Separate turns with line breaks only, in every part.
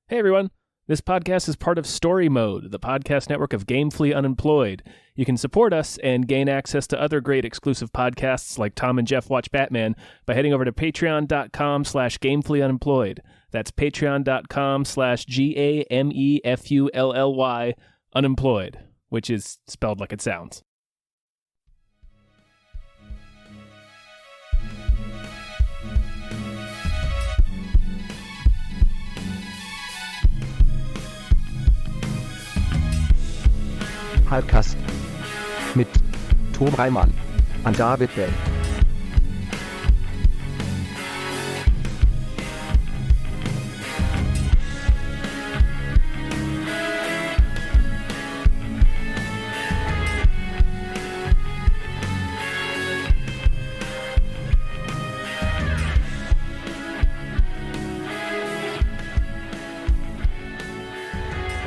Hey everyone, this podcast is part of Story Mode, the podcast network of Gamefully Unemployed. You can support us and gain access to other great exclusive podcasts like Tom and Jeff Watch Batman by heading over to patreon.com/gamefullyunemployed. That's patreon.com/GAMEFULLY unemployed, which is spelled like it sounds.
Hypecast mit Tom Reimann und David Bell.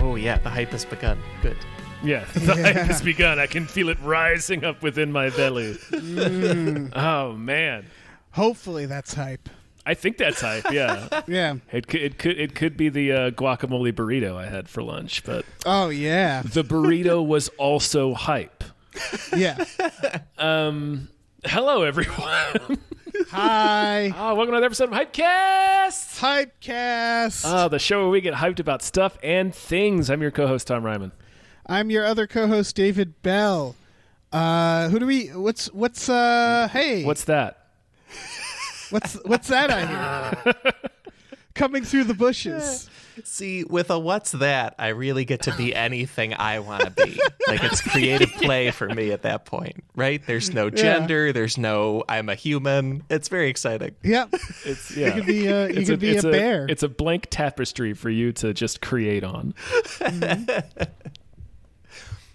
Oh yeah, the hype has begun. Good.
Yeah, the hype has begun. I can feel it rising up within my belly. Oh, man.
Hopefully that's hype.
I think that's hype, yeah.
Yeah.
It could be the guacamole burrito I had for lunch, but
Oh, yeah.
the burrito was also hype.
Yeah.
Hello, everyone.
Hi.
Welcome to another episode of Hypecast.
Hypecast.
The show where we get hyped about stuff and things. I'm your co-host, Tom Ryman.
I'm your other co-host, David Bell. Hey.
What's that?
What's that I hear? Coming through the bushes.
See, with a what's that, I really get to be anything I want to be. Like, it's creative play for me at that point, right? There's no gender. There's no I'm a human. It's very exciting.
Yep. You could be a bear.
It's a blank tapestry for you to just create on.
Mm-hmm.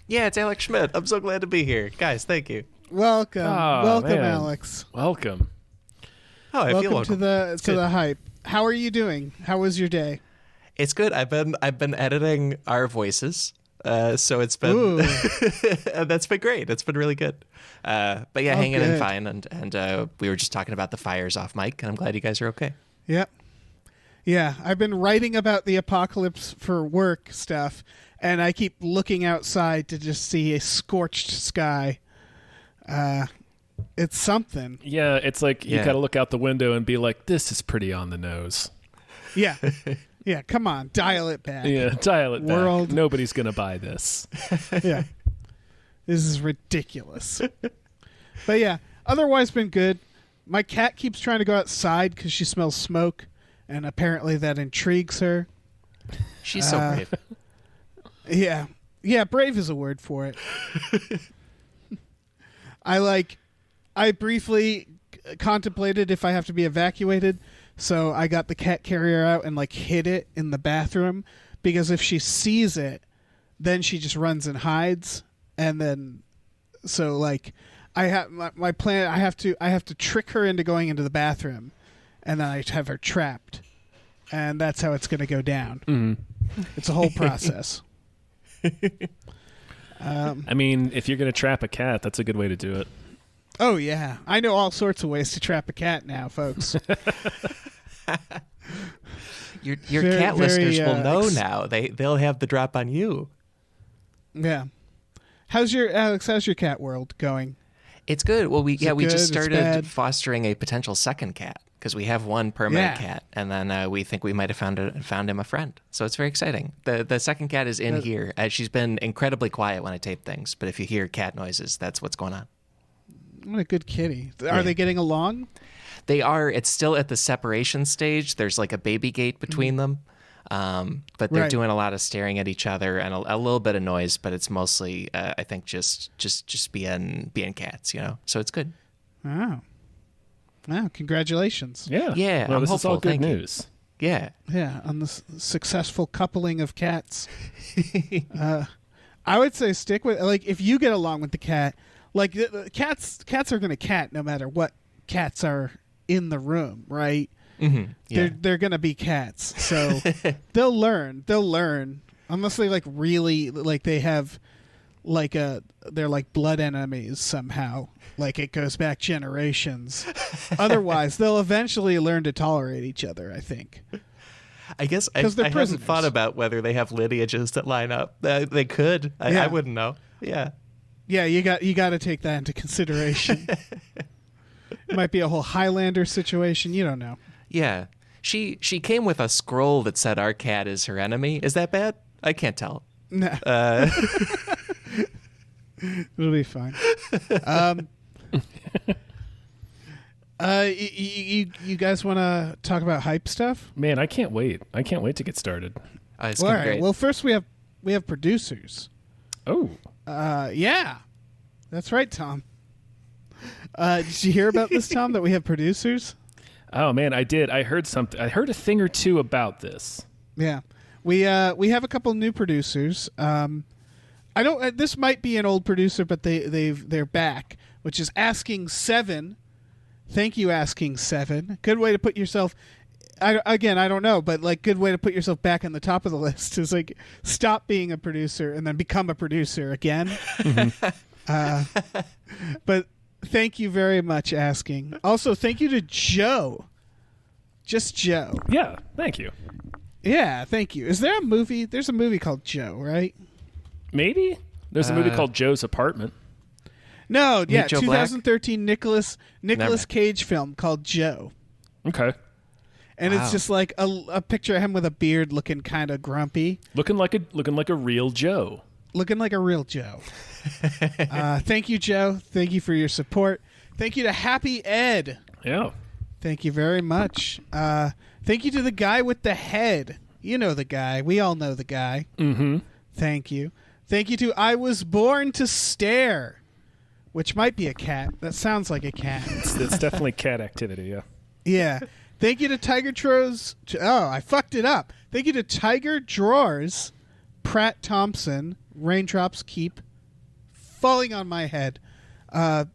Yeah, it's Alex Schmidt. I'm so glad to be here. Guys, thank you.
Welcome. Welcome,
man.
Alex.
Welcome.
Oh, I feel welcome.
to the hype. How are you doing? How was your day?
It's good. I've been editing our voices. So it's been that's been great. It's been really good. But yeah, hanging in fine, and we were just talking about the fires off mic, and I'm glad you guys are okay.
Yep. Yeah, I've been writing about the apocalypse for work stuff, and I keep looking outside to just see a scorched sky. It's something.
Yeah, it's like you gotta look out the window and be like, this is pretty on the nose.
Yeah. Yeah, come on, dial it back.
Yeah, dial it
World.
back. Nobody's gonna buy this.
Yeah. This is ridiculous. But yeah, otherwise been good. My cat keeps trying to go outside because she smells smoke, and apparently that intrigues her.
She's so brave.
Yeah. Yeah, brave is a word for it. I briefly contemplated if I have to be evacuated, so I got the cat carrier out and hid it in the bathroom, because if she sees it, then she just runs and hides, and then I have my plan. I have to trick her into going into the bathroom, and then I have her trapped, and that's how it's going to go down. Mm-hmm. It's a whole process.
I mean, if you're going to trap a cat, that's a good way to do it.
Oh, yeah. I know all sorts of ways to trap a cat now, folks.
Your cat listeners will know now. They'll have the drop on you.
Yeah. How's your cat world going?
It's good. Well, we just started
bad?
fostering a potential second cat, because we have one permanent cat, and then we think we might have found him a friend. So it's very exciting. The second cat is in here. She's been incredibly quiet when I tape things, but if you hear cat noises, that's what's going on.
What a good kitty. Are they getting along?
They are. It's still at the separation stage. There's like a baby gate between them, but they're doing a lot of staring at each other and a little bit of noise. But it's mostly, I think, just being cats. So it's good.
Oh, wow! Congratulations.
Yeah.
Yeah.
Well,
I'm
this
hopeful.
is all good
Thank
news.
You. Yeah.
Yeah, on the successful coupling of cats. I would say stick with if you get along with the cat. Cats are going to cat no matter what cats are in the room, right?
Mm-hmm. Yeah.
They're going to be cats. So they'll learn. Unless they really they have they're like blood enemies somehow. It goes back generations. Otherwise, they'll eventually learn to tolerate each other, I think.
I guess I
they're
haven't
prisoners.
thought about whether they have lineages that line up. They could. I wouldn't know. Yeah.
Yeah, you got to take that into consideration. It might be a whole Highlander situation. You don't know.
Yeah. She came with a scroll that said our cat is her enemy. Is that bad? I can't tell.
Nah. It'll be fine. You guys want to talk about hype stuff?
Man, I can't wait. I can't wait to get started.
It's
All
gonna be
right.
great.
Well, first we have producers.
Oh.
Yeah, that's right, Tom. Did you hear about this, Tom? That we have producers?
Oh man, I did. I heard something. I heard a thing or two about this.
Yeah, we have a couple new producers. I don't. This might be an old producer, but they're back, which is Asking Seven. Thank you, Asking Seven. Good way to put yourself. I don't know, but like good way to put yourself back on the top of the list is like stop being a producer and then become a producer again. Mm-hmm. But thank you very much, Asking. Also, thank you to Joe. Just Joe.
Yeah, thank you.
Yeah, thank you. Is there a movie? There's a movie called Joe, right?
Maybe there's a movie called Joe's Apartment.
No, yeah,
Joe Black?
2013 Nicolas
Never.
Cage film called Joe.
Okay,
And
Wow.
it's just like a picture of him with a beard, looking kind of grumpy,
looking like a real Joe.
looking like a real Joe. Thank you, Joe. Thank you for your support. Thank you to Happy Ed.
Yeah.
Thank you very much. Thank you to the guy with the head. You know the guy. We all know the guy.
Mm-hmm.
Thank you. Thank you to I Was Born to Stare, which might be a cat. That sounds like a cat.
It's definitely cat activity. Yeah.
Yeah. Thank you to Tiger Drawers. Oh, I fucked it up. Thank you to Tiger Drawers, Pratt Thompson, Raindrops Keep Falling on My Head. I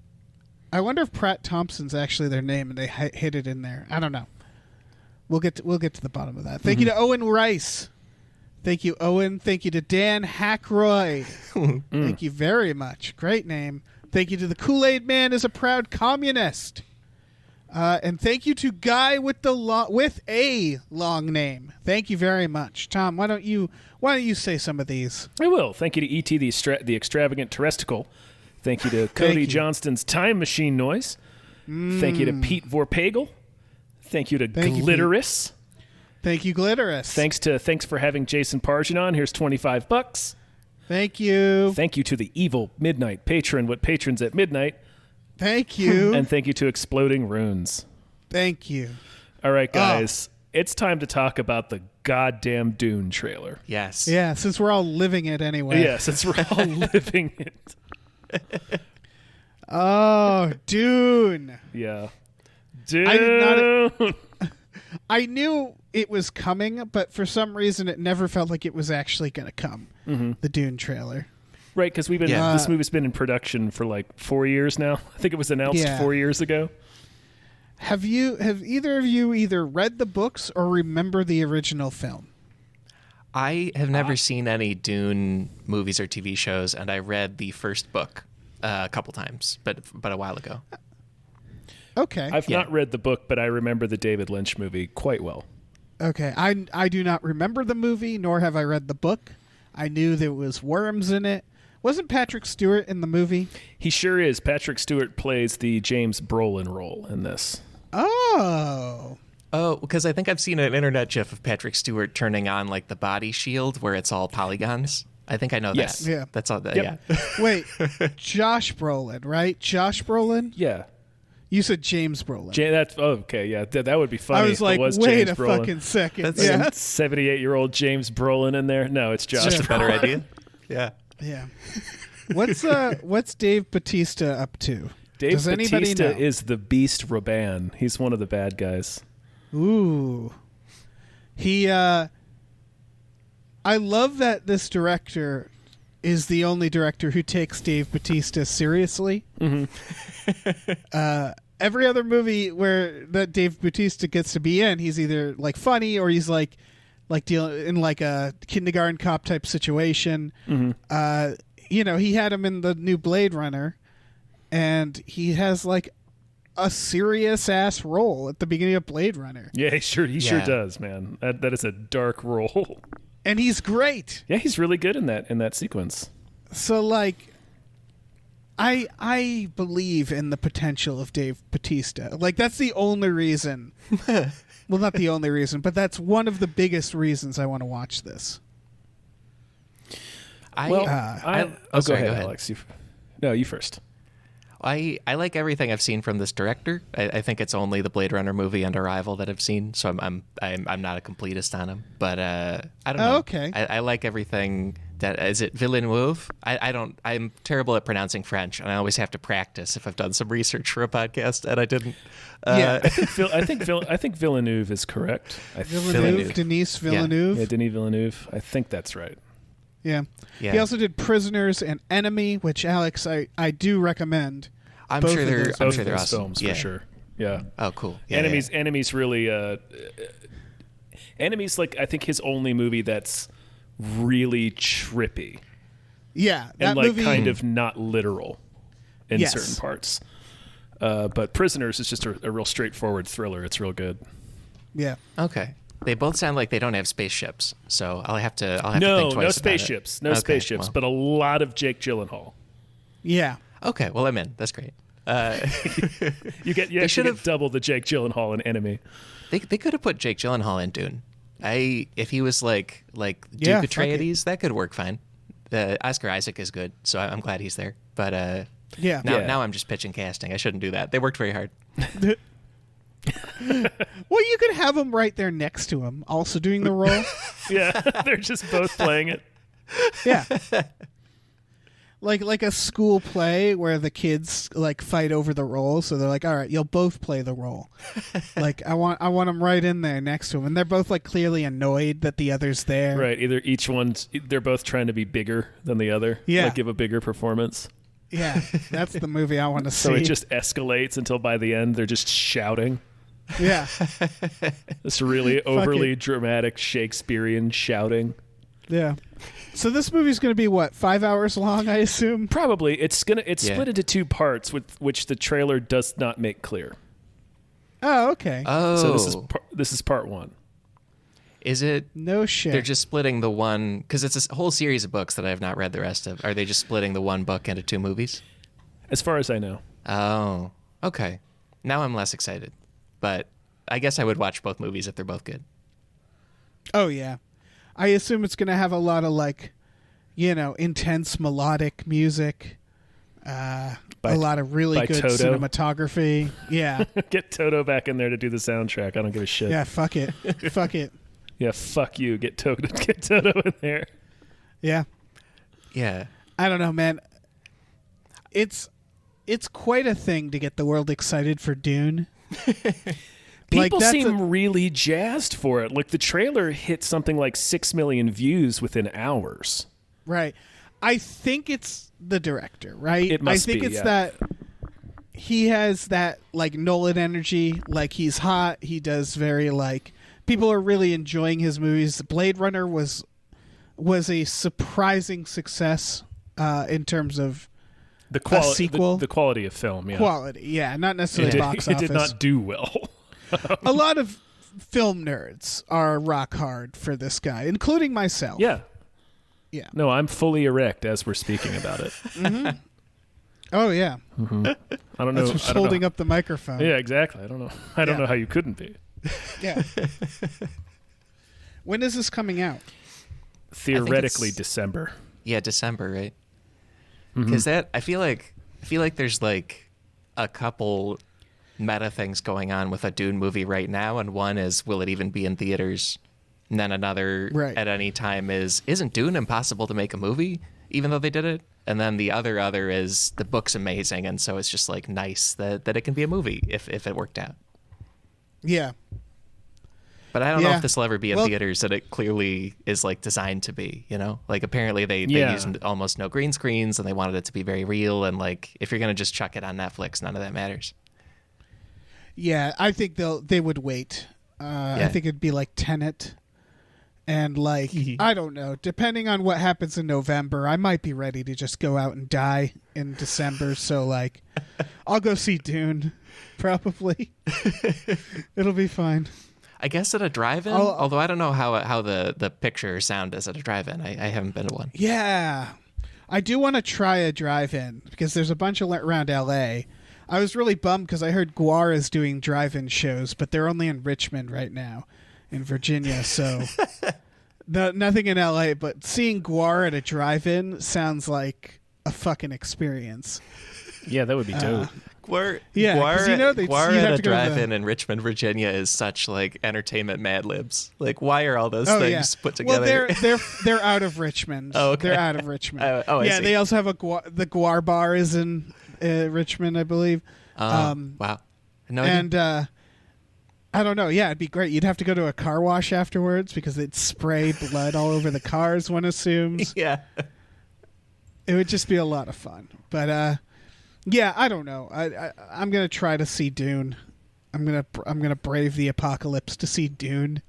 wonder if Pratt Thompson's actually their name and they hid it in there. I don't know. We'll get to the bottom of that. Thank you to Owen Rice. Thank you, Owen. Thank you to Dan Hackroyd. Thank you very much. Great name. Thank you to the Kool-Aid Man is a proud communist. And thank you to Guy with with a long name. Thank you very much, Tom. Why don't you say some of these?
I will. Thank you to E.T. the extravagant terrestrial. Thank you to Cody
you.
Johnston's time machine noise. Thank you to Pete Vorpagel. Thank you to
Thank you,
Glitterous.
Thank you, Glitterous.
Thanks for having Jason Pargin on. Here's $25.
Thank you.
Thank you to the evil midnight patron. What patrons at midnight?
Thank you.
And thank you to Exploding Runes.
Thank you.
All right, guys. It's time to talk about the goddamn Dune trailer.
Yes.
Yeah, since we're all living it anyway.
Yes, since we're all living it.
Oh, Dune.
Yeah. Dune.
I did not- I knew it was coming, but for some reason it never felt like it was actually going to come.
Mm-hmm.
The Dune trailer.
Right, because this movie's been in production for like 4 years now. I think it was announced 4 years ago.
Have either of you either read the books or remember the original film?
I have never seen any Dune movies or TV shows, and I read the first book a couple times, but a while ago.
Okay.
I've not read the book, but I remember the David Lynch movie quite well.
Okay. I do not remember the movie, nor have I read the book. I knew there was worms in it. Wasn't Patrick Stewart in the movie?
He sure is. Patrick Stewart plays the James Brolin role in this.
Oh.
Oh, because I think I've seen an internet gif of Patrick Stewart turning on like the body shield where it's all polygons. I think I know
Yes.
that.
Yeah.
That's all that.
Yep.
Yeah.
Wait. Josh Brolin, right? Josh Brolin?
Yeah.
You said James Brolin.
Okay, yeah. That would be funny.
I was like,
if it was
wait
James
a
Brolin.
fucking second.
That's-
Yeah.
78-year-old James Brolin in there? No, it's Josh.
That's a better idea. Yeah.
Yeah. What's Dave Bautista up to?
Dave
Does anybody
Bautista
know?
is the Beast Raban. He's one of the bad guys.
Ooh. He I love that this director is the only director who takes Dave Bautista seriously.
Mm-hmm.
Every other movie where that Dave Bautista gets to be in, he's either like funny or he's like dealing in like a kindergarten cop type situation.
Mm-hmm.
He had him in the new Blade Runner, and he has like a serious ass role at the beginning of Blade Runner.
Yeah, he sure does, man. That is a dark role.
And he's great.
Yeah, he's really good in that sequence.
So like I believe in the potential of Dave Bautista. Like that's the only reason. Well, not the only reason, but that's one of the biggest reasons I want to watch this.
Go ahead, Alex. You first.
I like everything I've seen from this director. I think it's only the Blade Runner movie and Arrival that I've seen, so I'm not a completist on him. But I don't know.
Okay.
I like everything. Is it Villeneuve? I'm terrible at pronouncing French, and I always have to practice if I've done some research for a podcast, and I didn't.
Yeah,
I think Villeneuve is correct.
Denis Villeneuve.
Yeah, Denis Villeneuve. I think that's right.
Yeah. He also did Prisoners and Enemy, which Alex I do recommend.
I'm sure they're awesome.
Films for sure. Yeah.
Oh, cool. Yeah,
Enemy's really Enemy's like I think his only movie that's really trippy.
Yeah, that
and like
movie,
kind of not literal in certain parts. But Prisoners is just a real straightforward thriller. It's real good.
Yeah.
Okay. They both sound like they don't have spaceships, so I'll have to think twice
no
about
spaceships.
it.
No
Okay,
spaceships,
well.
but a lot of Jake Gyllenhaal.
Yeah.
Okay, well I'm in. That's great.
You get double the Jake Gyllenhaal in Enemy.
They could have put Jake Gyllenhaal in Dune. If he was like Duke
Yeah,
Atreides, that could work fine. Oscar Isaac is good, so I'm glad he's there. But now I'm just pitching casting. I shouldn't do that. They worked very hard.
Well, you could have him right there next to him, also doing the role.
Yeah, they're just both playing it.
Yeah. Like a school play where the kids like fight over the role, so they're like, "All right, you'll both play the role." Like I want them right in there next to him, and they're both like clearly annoyed that the other's there.
Right, they're both trying to be bigger than the other.
Yeah,
like give a bigger performance.
Yeah, that's the movie I want to see.
So it just escalates until by the end they're just shouting.
Yeah.
This really overly dramatic Shakespearean shouting.
Yeah. So this movie's going to be what, 5 hours long, I assume?
Probably. It's split into two parts, with which the trailer does not make clear.
Oh, okay.
So this is part one.
Is it?
No shit.
They're just splitting the one because it's a whole series of books that I have not read the rest of. Are they just splitting the one book into two movies?
As far as I know.
Oh, okay. Now I'm less excited, but I guess I would watch both movies if they're both good.
Oh yeah, I assume it's going to have a lot of like, intense melodic music, a lot of really good
Toto.
cinematography. Yeah.
Get Toto back in there to do the soundtrack. I don't give a shit.
Yeah, fuck it. Fuck it.
Yeah, fuck you. Get Toto in there.
Yeah.
Yeah.
I don't know, man. It's quite a thing to get the world excited for Dune.
People seem really jazzed for it. Like the trailer hit something like 6 million views within hours.
Right. I think it's the director, right?
It must
I think
be,
it's
yeah.
that he has that like Nolan energy, like he's hot, he does very like people are really enjoying his movies. Blade Runner was a surprising success in terms of
the quality,
sequel.
The quality of film, yeah.
Quality, yeah, not necessarily box office.
It did not do well.
A lot of film nerds are rock hard for this guy, including myself.
Yeah.
Yeah.
No, I'm fully erect as we're speaking about it.
Mm-hmm. Oh yeah.
Mm-hmm. I don't know.
That's what's holding up the microphone.
Yeah, exactly. I don't know. I don't know how you couldn't be.
Yeah. When is this coming out?
Theoretically, December.
Yeah, December, right? Because I feel like there's like a couple meta things going on with a Dune movie right now, and one is, will it even be in theaters? And then another at any time isn't Dune impossible to make a movie, even though they did it? And then the other is the book's amazing, and so it's just like nice that it can be a movie if it worked out.
Yeah.
But I don't know if this will ever be in theaters that it clearly is like designed to be, Like apparently they used almost no green screens and they wanted it to be very real, and like if you're going to just chuck it on Netflix, none of that matters.
Yeah, I think they would wait. I think it'd be like Tenet. And like, I don't know, depending on what happens in November, I might be ready to just go out and die in December. So like, I'll go see Dune, probably. It'll be fine.
I guess at a drive-in, although I don't know how the picture sound is at a drive-in. I haven't been to one.
Yeah. I do want to try a drive-in because there's a bunch around LA. I was really bummed because I heard Guar is doing drive-in shows, but they're only in Richmond right now. In Virginia, so nothing in LA, but seeing Guar at a drive-in sounds like a fucking experience.
Yeah, that would be dope.
Guar
at
a drive-in in Richmond, Virginia is such like entertainment Mad Libs. Like, why are all those things put together?
Well, they're out of Richmond.
Oh, okay.
They're out of Richmond.
I see.
They also have the Guar bar is in Richmond, I believe.
Wow. No,
and I don't know. Yeah, it'd be great. You'd have to go to a car wash afterwards because they'd spray blood all over the cars, one assumes.
Yeah.
It would just be a lot of fun. But yeah, I don't know. I'm going to try to see Dune. I'm going to brave the apocalypse to see Dune.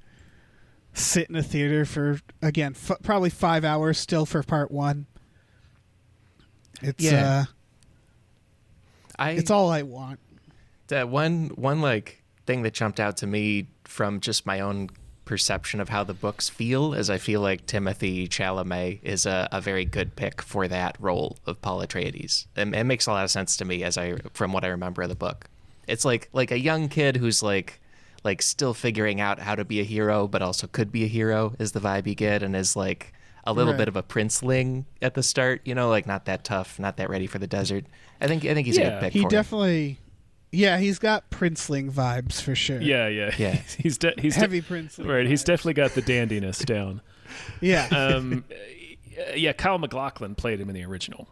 Sit in a theater for again, probably 5 hours still for part 1. It's it's all I want.
That one like thing that jumped out to me from just my own perception of how the books feel is I feel like Timothée Chalamet is a very good pick for that role of Paul Atreides. It makes a lot of sense to me from what I remember of the book. It's like a young kid who's like still figuring out how to be a hero, but also could be a hero is the vibe you get, and is like a little bit of a princeling at the start, like not that tough, not that ready for the desert. I think he's a good pick.
He
for
definitely. Yeah, he's got princeling vibes for sure.
Yeah. He's
heavy princeling.
Right, he's definitely got the dandiness down.
Yeah.
Yeah, Kyle MacLachlan played him in the original.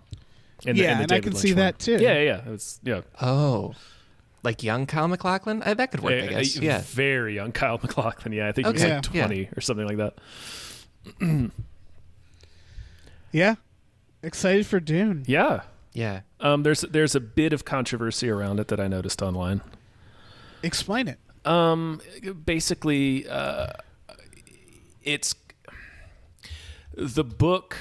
And I can see that too.
Yeah.
Oh, like young Kyle MacLachlan? That could work, I guess. Yeah.
Very young Kyle MacLachlan. Yeah, I think he was like 20 or something like that.
Yeah. Excited for Dune.
Yeah.
Yeah.
There's a bit of controversy around it that I noticed online.
Explain it.
Basically, it's the book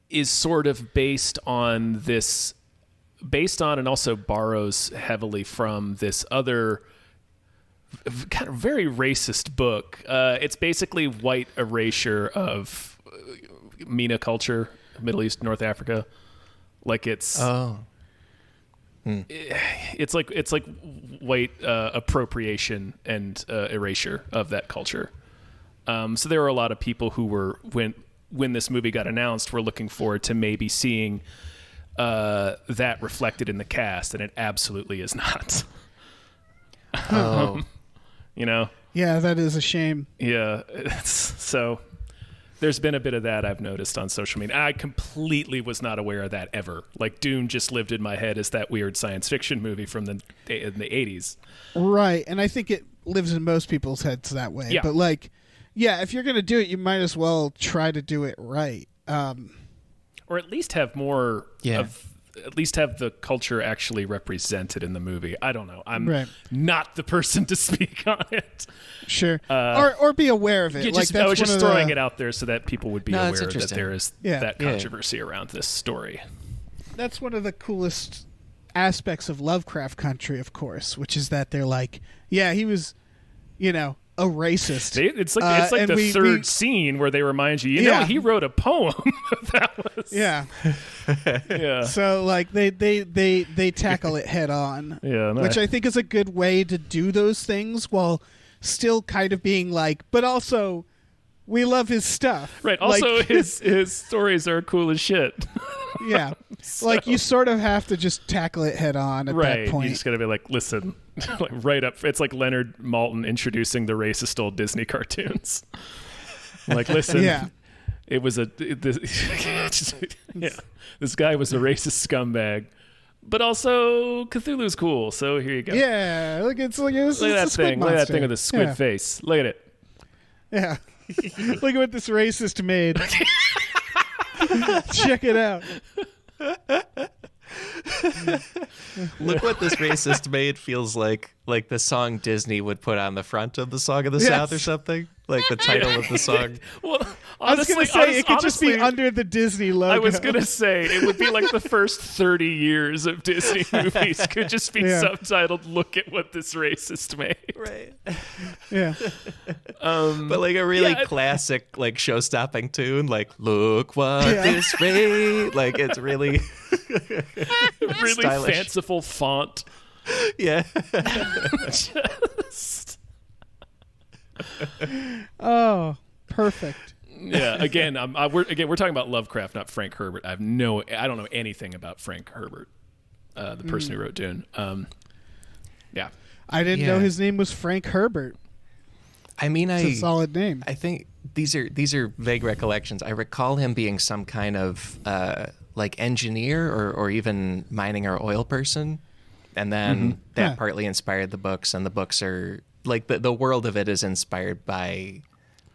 is sort of based on and also borrows heavily from this other kind of very racist book. It's basically white erasure of MENA culture, Middle East, North Africa. Like it's it's like white appropriation and erasure of that culture. So there were a lot of people who were when this movie got announced were looking forward to maybe seeing that reflected in the cast, and it absolutely is not.
Oh,
Yeah, that is a shame.
Yeah, so. There's been a bit of that I've noticed on social media. I completely was not aware of that ever. Like Dune just lived in my head as that weird science fiction movie from in the 80s.
Right, and I think it lives in most people's heads that way.
Yeah.
But like, if you're going to do it, you might as well try to do it right.
Or at least have more at least have the culture actually represented in the movie. I don't know. I'm not the person to speak on it.
Sure. Or be aware of it.
I was just throwing it out there so that people would be aware that there is that controversy around this story.
That's one of the coolest aspects of Lovecraft Country, of course, which is that they're like, he was, a racist.
It's like the third scene where they remind you, he wrote a poem. That was yeah.
So like they tackle it head on, which I think is a good way to do those things while still kind of being like, but also we love his stuff.
Right. Also, his stories are cool as shit.
Yeah. Like you sort of have to just tackle it head on at that point.
You just got to be like, listen, like right up. It's like Leonard Maltin introducing the racist old Disney cartoons. Like, listen, it was this guy was a racist scumbag, but also Cthulhu's cool. So here you go.
Yeah, look at that
thing. Look at that thing with the squid face. Look at it.
Yeah. Look at what this racist made. Check it out.
Look what this racist made feels like the song Disney would put on the front of the Song of the South or something. like the title of the song.
Well,
I was going to say, it could just be under the Disney logo.
I was going to say, it would be like the first 30 years of Disney movies could just be subtitled, "Look at what this racist made."
Right.
Yeah.
But like a really classic, like show-stopping tune, like "Look what this race," like it's really,
really
stylish.
fanciful font.
Yeah.
Oh, perfect.
Yeah. Again, we're talking about Lovecraft, not Frank Herbert. I don't know anything about Frank Herbert, the person who wrote Dune. Yeah.
I didn't know his name was Frank Herbert.
I mean,
It's a solid name.
I think these are vague recollections. I recall him being some kind of like engineer or even mining or oil person, and then that partly inspired the books. And the books are like the world of it is inspired by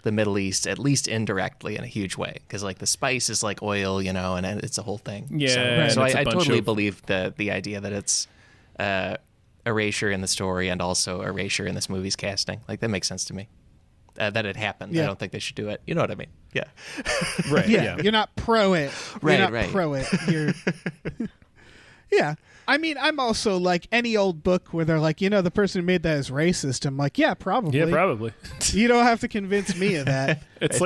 the Middle East, at least indirectly, in a huge way, because like the spice is like oil, and it's a whole thing.
Yeah.
So I totally believe the idea that it's erasure in the story and also erasure in this movie's casting. Like that makes sense to me. That it happened. I don't think they should do it. You know what I mean? Yeah.
Right.
Yeah. You're not pro it.
Right,
You're not
right.
pro it. You're. Yeah. I mean, I'm also like any old book where they're like, the person who made that is racist. I'm like, yeah, probably.
Yeah, probably.
You don't have to convince me of that.
It's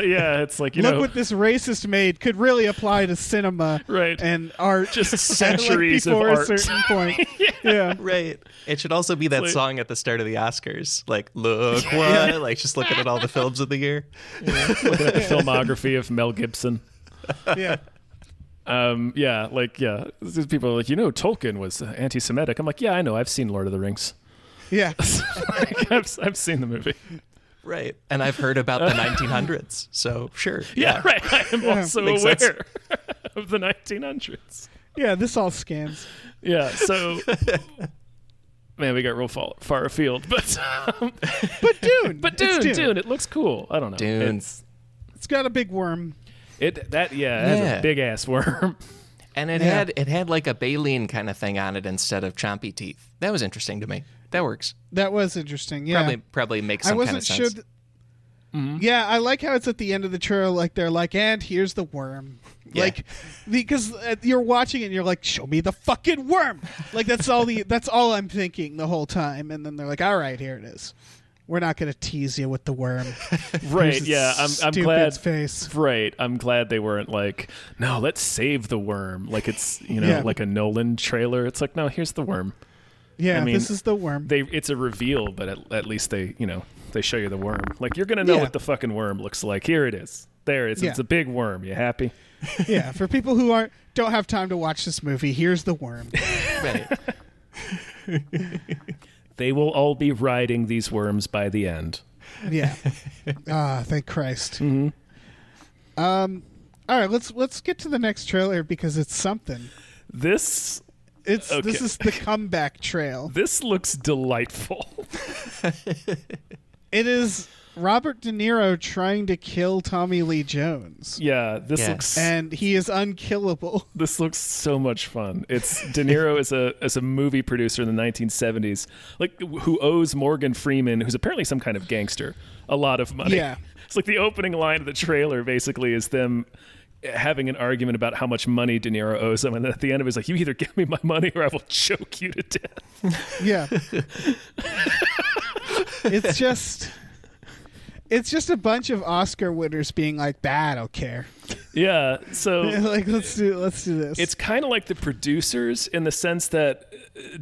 like
Look what this racist made could really apply to cinema and art.
Just centuries
like before
of art.
a certain point. Yeah.
Right. It should also be that song at the start of the Oscars. Like, look what? Like, just looking at all the films of the year.
Looking at the filmography of Mel Gibson.
Yeah.
These people are like, Tolkien was anti-Semitic. I'm like, yeah, I know. I've seen Lord of the Rings.
Yeah.
I've seen the movie.
Right. And I've heard about the 1900s. So, sure.
Yeah, right. I am also
Makes
aware
sense.
of the 1900s.
Yeah, this all scans.
Yeah, so... Man, we got real far afield. But
Dune.
Dune, it looks cool. I don't know.
Dune.
It's got a big worm.
It has a big ass worm.
And it had like a baleen kind of thing on it instead of chompy teeth. That was interesting to me. That works.
That was interesting. Yeah.
Probably makes some kind of sense.
Yeah, I like how it's at the end of the trailer, like they're like, and here's the worm.
Yeah.
Like, because you're watching it and you're like, show me the fucking worm. Like that's all I'm thinking the whole time. And then they're like, all right, here it is. We're not going to tease you with the worm.
Right, yeah. I'm glad.
Face.
Right. I'm glad they weren't like, no, let's save the worm. Like it's, like a Nolan trailer. It's like, no, here's the worm.
Yeah, this is the worm.
It's a reveal, but at least they show you the worm. Like you're going to know what the fucking worm looks like. Here it is. There it is.
Yeah.
It's a big worm. You happy?
Yeah, for people who don't have time to watch this movie, here's the worm.
Right.
They will all be riding these worms by the end.
Yeah. Thank Christ.
Mm-hmm.
All right, let's get to the next trailer because it's something.
This
is the comeback trail.
This looks delightful.
It is Robert De Niro trying to kill Tommy Lee Jones.
Yeah, looks,
and he is unkillable.
This looks so much fun. It's De Niro as a movie producer in the 1970s, like who owes Morgan Freeman, who's apparently some kind of gangster, a lot of money.
Yeah,
it's like the opening line of the trailer basically is them having an argument about how much money De Niro owes him, and then at the end of it, it's like, you either give me my money or I will choke you to death.
Yeah. It's just a bunch of Oscar winners being like, "Bah, I don't care."
Yeah, so
like let's do this.
It's kind of like the producers in the sense that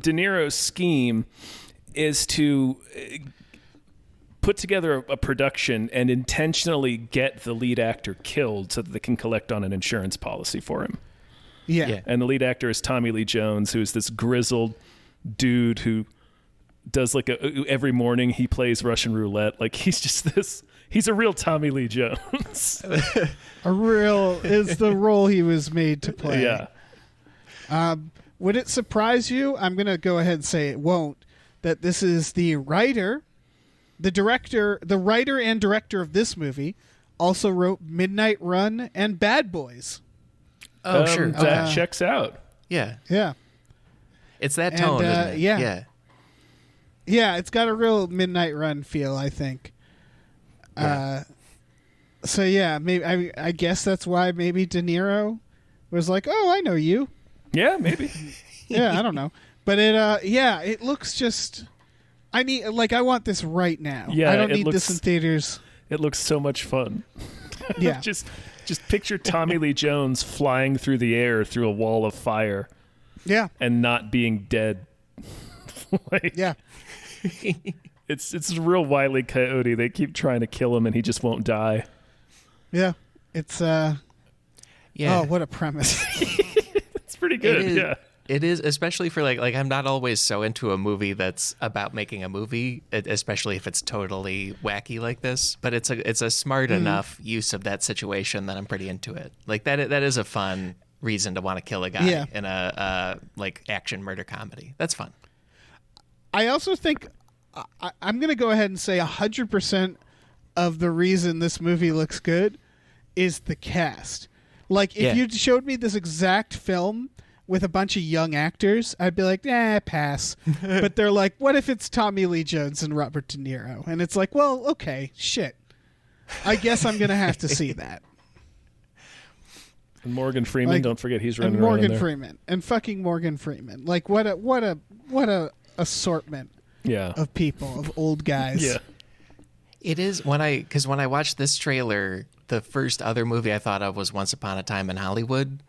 De Niro's scheme is to put together a production and intentionally get the lead actor killed so that they can collect on an insurance policy for him.
Yeah.
And the lead actor is Tommy Lee Jones, who's this grizzled dude who does every morning he plays Russian roulette. Like he's a real Tommy Lee Jones.
Is the role he was made to play.
Yeah.
Would it surprise you? I'm going to go ahead and say it won't. That this is the writer and director of this movie also wrote Midnight Run and Bad Boys.
Oh, sure.
That checks out.
Yeah.
Yeah.
It's that tone, isn't it?
Yeah. Yeah, it's got a real Midnight Run feel, I think. So yeah, maybe I guess that's why maybe De Niro was like, "Oh, I know you."
Yeah, maybe.
Yeah, I don't know, but it looks just. I want this right now.
Yeah,
I don't need this in theaters.
It looks so much fun.
Yeah,
just picture Tommy Lee Jones flying through the air through a wall of fire.
Yeah,
and not being dead.
Yeah.
It's a real Wile E. Coyote. They keep trying to kill him, and he just won't die.
Yeah, it's
Yeah.
Oh, what a premise!
It's pretty good. Yeah,
it is, especially for like I'm not always so into a movie that's about making a movie, especially if it's totally wacky like this. But it's a smart enough use of that situation that I'm pretty into it. Like that is a fun reason to want to kill a guy in a like action murder comedy. That's fun.
I also think I'm going to go ahead and say 100% of the reason this movie looks good is the cast. Like, if you showed me this exact film with a bunch of young actors, I'd be like, pass. But they're like, what if it's Tommy Lee Jones and Robert De Niro? And it's like, well, okay, shit. I guess I'm going to have to see that.
And Morgan Freeman, don't forget he's running
around there.
Morgan
Freeman. And fucking Morgan Freeman. Like, what a assortment of people, of old guys.
Yeah.
It is because when I watched this trailer, the first other movie I thought of was Once Upon a Time in Hollywood,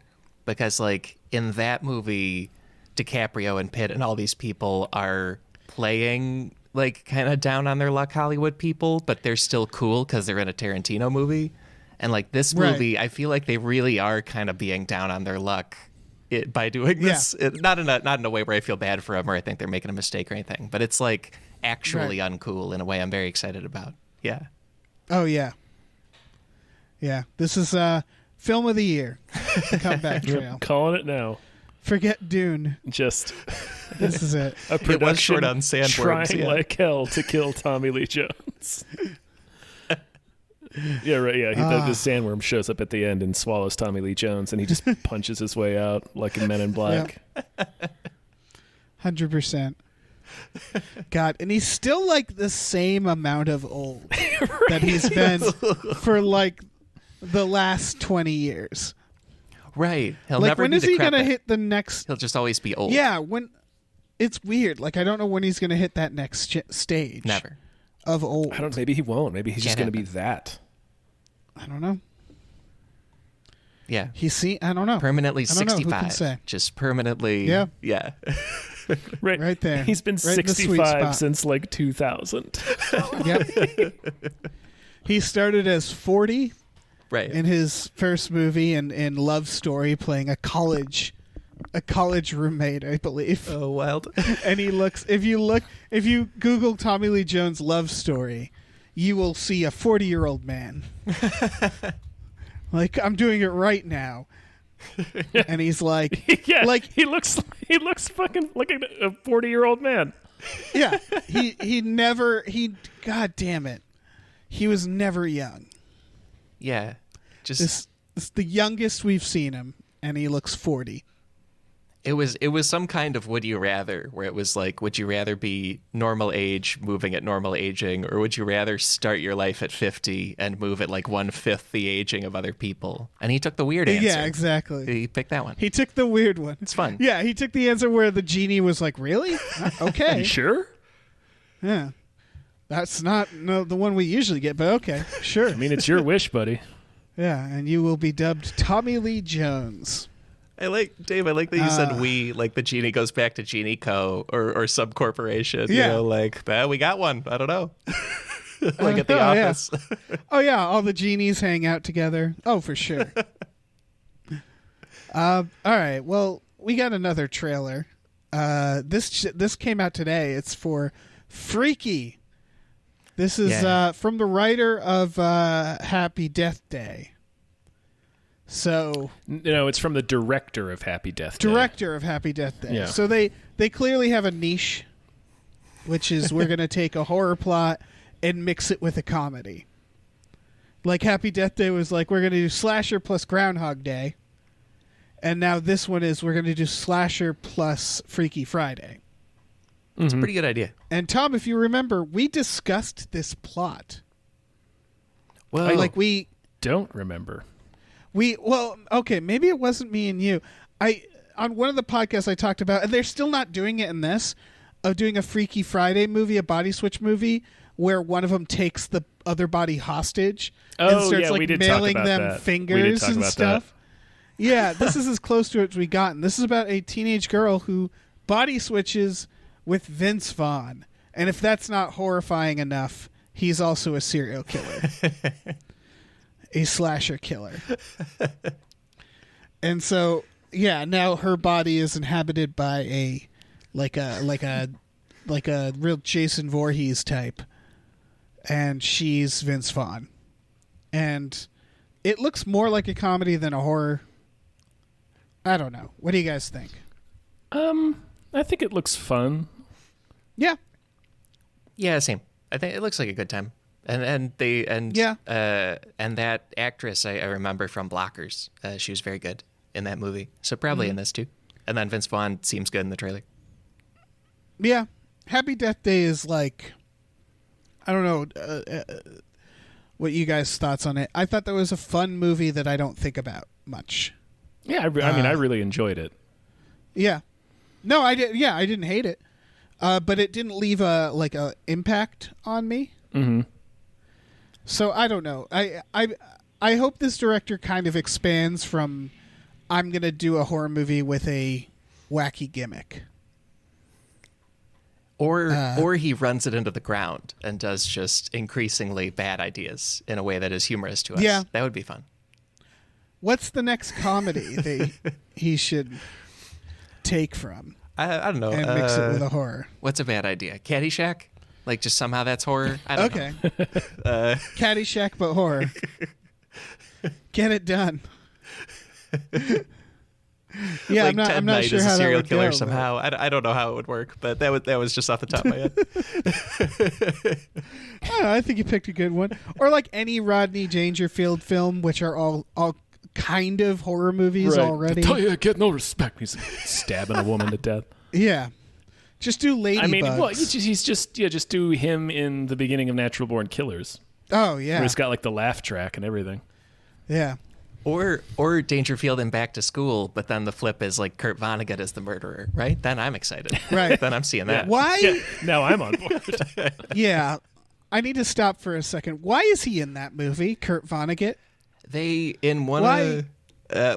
because like in that movie, DiCaprio and Pitt and all these people are playing like kind of down on their luck Hollywood people, but they're still cool because they're in a Tarantino movie. And like this movie, I feel like they really are kind of being down on their luck by doing this. Not in a way where I feel bad for them or I think they're making a mistake or anything, but it's like actually uncool in a way I'm very excited about. Yeah.
Oh yeah. Yeah. This is film of the year. The comeback trail.
Calling it now.
Forget Dune.
Just
this is it.
A production
it was short on sandworms,
trying like hell to kill Tommy Lee Jones. Yeah, right. Yeah, the sandworm shows up at the end and swallows Tommy Lee Jones, and he just punches his way out like in Men in Black.
100%. God, and he's still like the same amount of old that he's been for like the last 20 years.
Right. He'll
like,
never
when
be
is he
decrepit.
gonna hit the next?
He'll just always be old.
Yeah, when it's weird. Like I don't know when he's gonna hit that next stage.
Never.
Of old.
I don't. Maybe he won't. Maybe he's just going to be that.
I don't know.
Yeah.
I don't know.
Permanently
I don't know.
65.
Who can say?
Just permanently.
Yeah.
Yeah.
Right there.
He's been
right
65 since like 2000.
Yep. He started as 40 in his first movie in Love Story, playing a college roommate, I believe.
Oh, wild.
And he looks, if you Google Tommy Lee Jones Love Story, you will see a 40-year-old man. Like, I'm doing it right now. And he's like,
yeah,
like
he looks fucking like a 40-year-old man.
Yeah. God damn it. He was never young.
Yeah. Just
This is the youngest we've seen him, and he looks 40.
It was some kind of would you rather, where it was like, would you rather be normal age, moving at normal aging, or would you rather start your life at 50 and move at like 1/5 the aging of other people? And he took the weird answer.
Yeah, exactly.
He picked that one.
He took the weird one.
It's fun.
Yeah, he took the answer where the genie was like, really? Okay.
You sure?
Yeah. That's not the one we usually get, but okay, sure.
I mean, it's your wish, buddy.
Yeah, and you will be dubbed Tommy Lee Jones.
Dave, I like that you said we, like the genie goes back to Genie Co. or some corporation.
Yeah.
You know, like, we got one. I don't know. Like at the office.
Yeah. Oh, yeah, all the genies hang out together. Oh, for sure. All right, well, we got another trailer. This came out today. It's for Freaky. This is from the writer of Happy Death Day. So
no, it's from the director of Happy Death Day.
Director of Happy Death Day.
Yeah.
So they clearly have a niche, which is we're going to take a horror plot and mix it with a comedy. Like Happy Death Day was like, we're going to do slasher plus Groundhog Day. And now this one is we're going to do slasher plus Freaky Friday.
It's a pretty good idea.
And Tom, if you remember, we discussed this plot
Well,
like we
don't remember.
Okay, maybe it wasn't me and you. On one of the podcasts I talked about, and they're still not doing it in this, of doing a Freaky Friday movie, a body switch movie, where one of them takes the other body hostage and starts
we did
mailing
talk about
them
that.
fingers and stuff. Yeah, this is as close to it as we gotten. This is about a teenage girl who body switches with Vince Vaughn. And if that's not horrifying enough, he's also a serial killer. A slasher killer. And so, yeah, now her body is inhabited by a real Jason Voorhees type. And she's Vince Vaughn. And it looks more like a comedy than a horror. I don't know. What do you guys think?
I think it looks fun.
Yeah.
Yeah, same. I think it looks like a good time. And that actress I remember from Blockers. She was very good in that movie. So probably in this too. And then Vince Vaughn seems good in the trailer.
Yeah. Happy Death Day is like, I don't know what you guys' thoughts on it. I thought that was a fun movie that I don't think about much.
Yeah, I mean, I really enjoyed it.
Yeah. No, I did. Yeah, I didn't hate it. But it didn't leave a impact on me.
Mm-hmm.
So I don't know. I hope this director kind of expands from I'm going to do a horror movie with a wacky gimmick.
Or he runs it into the ground and does just increasingly bad ideas in a way that is humorous to us.
Yeah.
That would be fun.
What's the next comedy he should take from?
I don't know.
And mix it with a horror.
What's a bad idea? Caddyshack? Like just somehow that's horror? I don't know.
Caddyshack, but horror. Get it done. Yeah,
like
I'm not
Ted
sure
Knight
how
is a serial
that would
killer
go,
somehow. I don't know how it would work, but that was just off the top of my head.
I don't know, I think you picked a good one. Or like any Rodney Dangerfield film, which are all kind of horror movies already.
Tell you I get no respect. He's stabbing a woman to death.
Yeah. Just do Ladybugs.
I mean, well, he's just do him in the beginning of Natural Born Killers.
Oh, yeah.
Where he's got like the laugh track and everything.
Yeah.
Or Dangerfield in Back to School, but then the flip is like Kurt Vonnegut is the murderer, right? Then I'm excited.
Right.
Then I'm seeing that.
Why?
Yeah, now I'm on board.
Yeah. I need to stop for a second. Why is he in that movie, Kurt Vonnegut?
They in one
Why?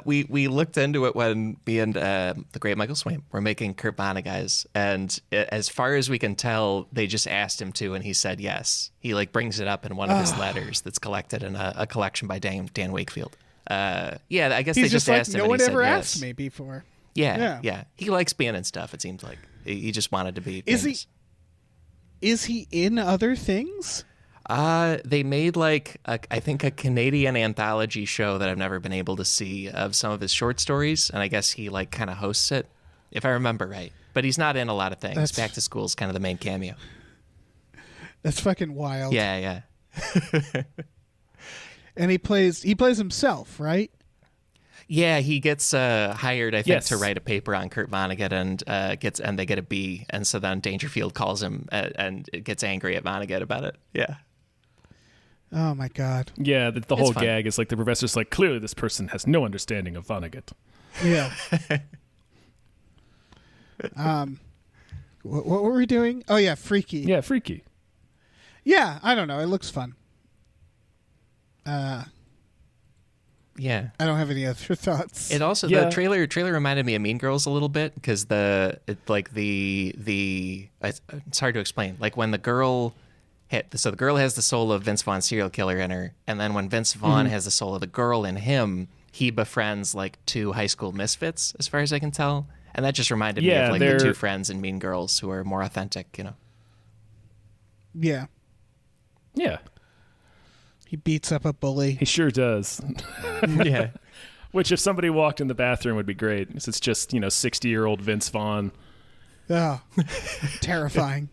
we looked into it when me and the great Michael Swaim were making Kurt Vonnegut, and as far as we can tell, they just asked him to, and he said yes. He like brings it up in one of his letters that's collected in a collection by Dan Wakefield. Yeah, I guess
He's
they just
like,
asked him.
no
and
one
he
ever
said
asked
yes.
me before.
Yeah. He likes being in stuff. It seems like he just wanted to be. Famous.
Is he in other things?
They made I think a Canadian anthology show that I've never been able to see of some of his short stories, and I guess he like kind of hosts it, if I remember right. But he's not in a lot of things. Back to School is kind of the main cameo.
That's fucking wild.
Yeah.
And he plays himself, right?
Yeah, he gets hired, I think,
Yes.
to write a paper on Kurt Vonnegut, and they get a B, and so then Dangerfield calls him and gets angry at Vonnegut about it. Yeah.
Oh my god.
Yeah, the whole
fun.
gag is like the professor's like, clearly this person has no understanding of Vonnegut.
Yeah. What were we doing? Oh yeah, Freaky.
Yeah, freaky.
Yeah, I don't know. It looks fun.
Yeah.
I don't have any other thoughts.
It also
Yeah.
the trailer reminded me of Mean Girls a little bit because it's hard to explain. Like when the girl the girl has the soul of Vince Vaughn's serial killer in her, and then when Vince Vaughn has the soul of the girl in him, he befriends like two high school misfits, as far as I can tell. And that just reminded me of like the two friends in Mean Girls who are more authentic, you know.
Yeah.
Yeah,
He beats up a bully.
he sure does.
Yeah.
Which, if somebody walked in the bathroom, would be great. It's just 60-year-old Vince Vaughn.
Oh, terrifying.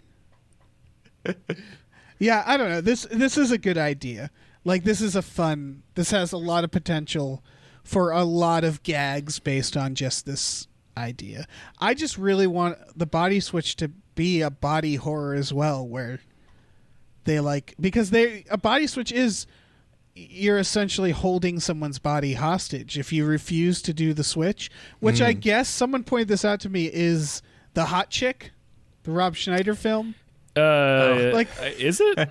Yeah, I don't know. This is a good idea. Like, this has a lot of potential for a lot of gags based on just this idea. I just really want the body switch to be a body horror as well, where they because a body switch is you're essentially holding someone's body hostage if you refuse to do the switch, which I guess someone pointed this out to me is the Hot Chick, the Rob Schneider film.
Is it?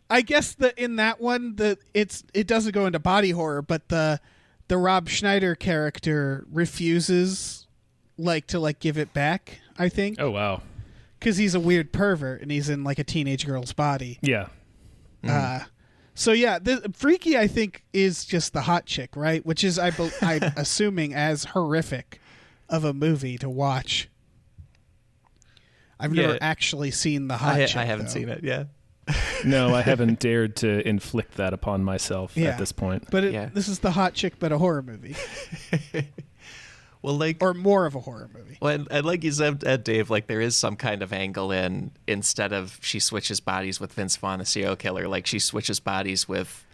I guess in that one it doesn't go into body horror, but the Rob Schneider character refuses to give it back, I think.
Oh wow.
Cuz he's a weird pervert and he's in like a teenage girl's body.
Yeah.
So yeah, Freaky I think is just the Hot Chick, right? Which is I'm assuming as horrific of a movie to watch. I've never actually seen the Hot Chick.
I haven't seen it. Yeah.
No, I haven't dared to inflict that upon myself at this point.
But this is the Hot Chick, but a horror movie.
Well,
or more of a horror movie.
Well, and like you said, Dave, there is some kind of angle instead of she switches bodies with Vince Vaughn, a serial killer, she switches bodies with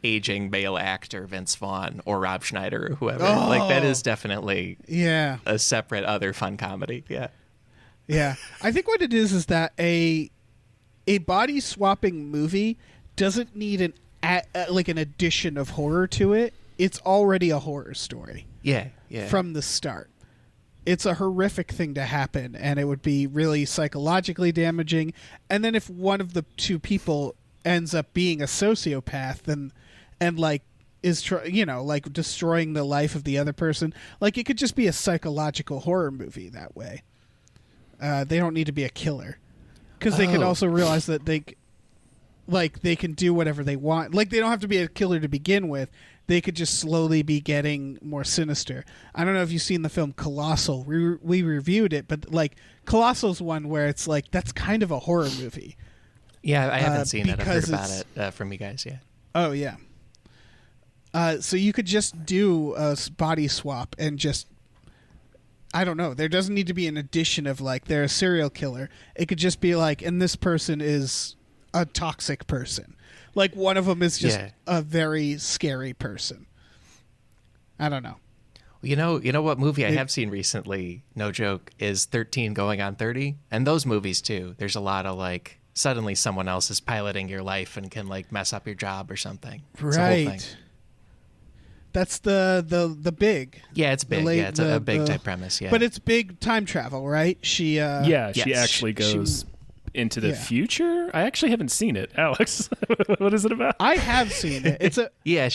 aging male actor Vince Vaughn or Rob Schneider or whoever. That is definitely a separate other fun comedy. Yeah.
Yeah. I think what it is that a body swapping movie doesn't need an addition of horror to it. It's already a horror story.
Yeah.
From the start. It's a horrific thing to happen, and it would be really psychologically damaging. And then if one of the two people ends up being a sociopath and is destroying the life of the other person, it could just be a psychological horror movie that way. They don't need to be a killer. Because they could also realize that they can do whatever they want. They don't have to be a killer to begin with. They could just slowly be getting more sinister. I don't know if you've seen the film Colossal. We reviewed it, but Colossal's one where it's that's kind of a horror movie.
Yeah, I haven't seen it. I've heard about it from you guys. Yeah.
Oh yeah. So you could just do a body swap and just. I don't know. There doesn't need to be an addition of they're a serial killer. It could just be and this person is a toxic person. One of them is just a very scary person. I don't know.
You know what movie I have seen recently, no joke, is 13 Going on 30. And those movies too. There's a lot of suddenly someone else is piloting your life and can mess up your job or something. It's
right. That's the big.
Yeah, it's big. It's a big type premise. Yeah,
but it's big time travel, right? She.
She actually goes into the future. I actually haven't seen it, Alex. What is it about?
I have seen it. It's a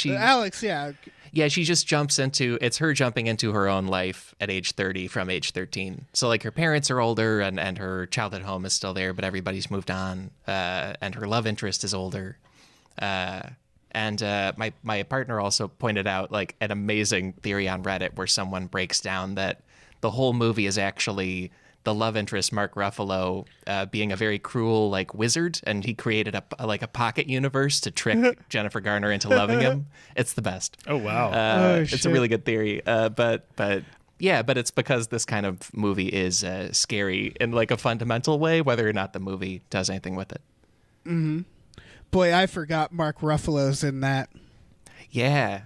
Alex. Yeah.
Yeah, she just jumps into it's her jumping into her own life at age 30 from age 13. So her parents are older and her childhood home is still there, but everybody's moved on, and her love interest is older. And my partner also pointed out an amazing theory on Reddit where someone breaks down that the whole movie is actually the love interest Mark Ruffalo being a very cruel wizard, and he created a pocket universe to trick Jennifer Garner into loving him. It's the best.
Oh wow!
It's a really good theory. But it's because this kind of movie is scary in a fundamental way, whether or not the movie does anything with it.
Mm-hmm. Boy, I forgot Mark Ruffalo's in that.
Yeah.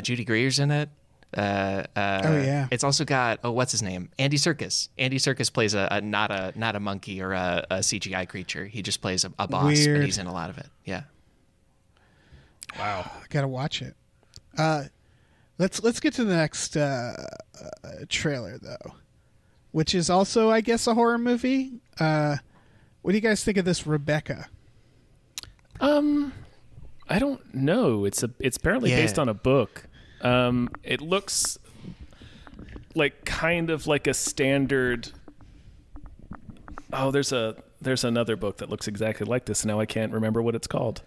Judy Greer's in it.
Oh, yeah.
It's also got, what's his name? Andy Serkis. Andy Serkis plays not a monkey or a CGI creature. He just plays a boss,
Weird.
but he's in a lot of it. Yeah.
Wow. I got to watch it. Let's get to the next trailer, though, which is also, I guess, a horror movie. What do you guys think of this Rebecca?
I don't know. It's apparently based on a book. It looks kind of like a standard. Oh, there's another book that looks exactly like this. Now I can't remember what it's called.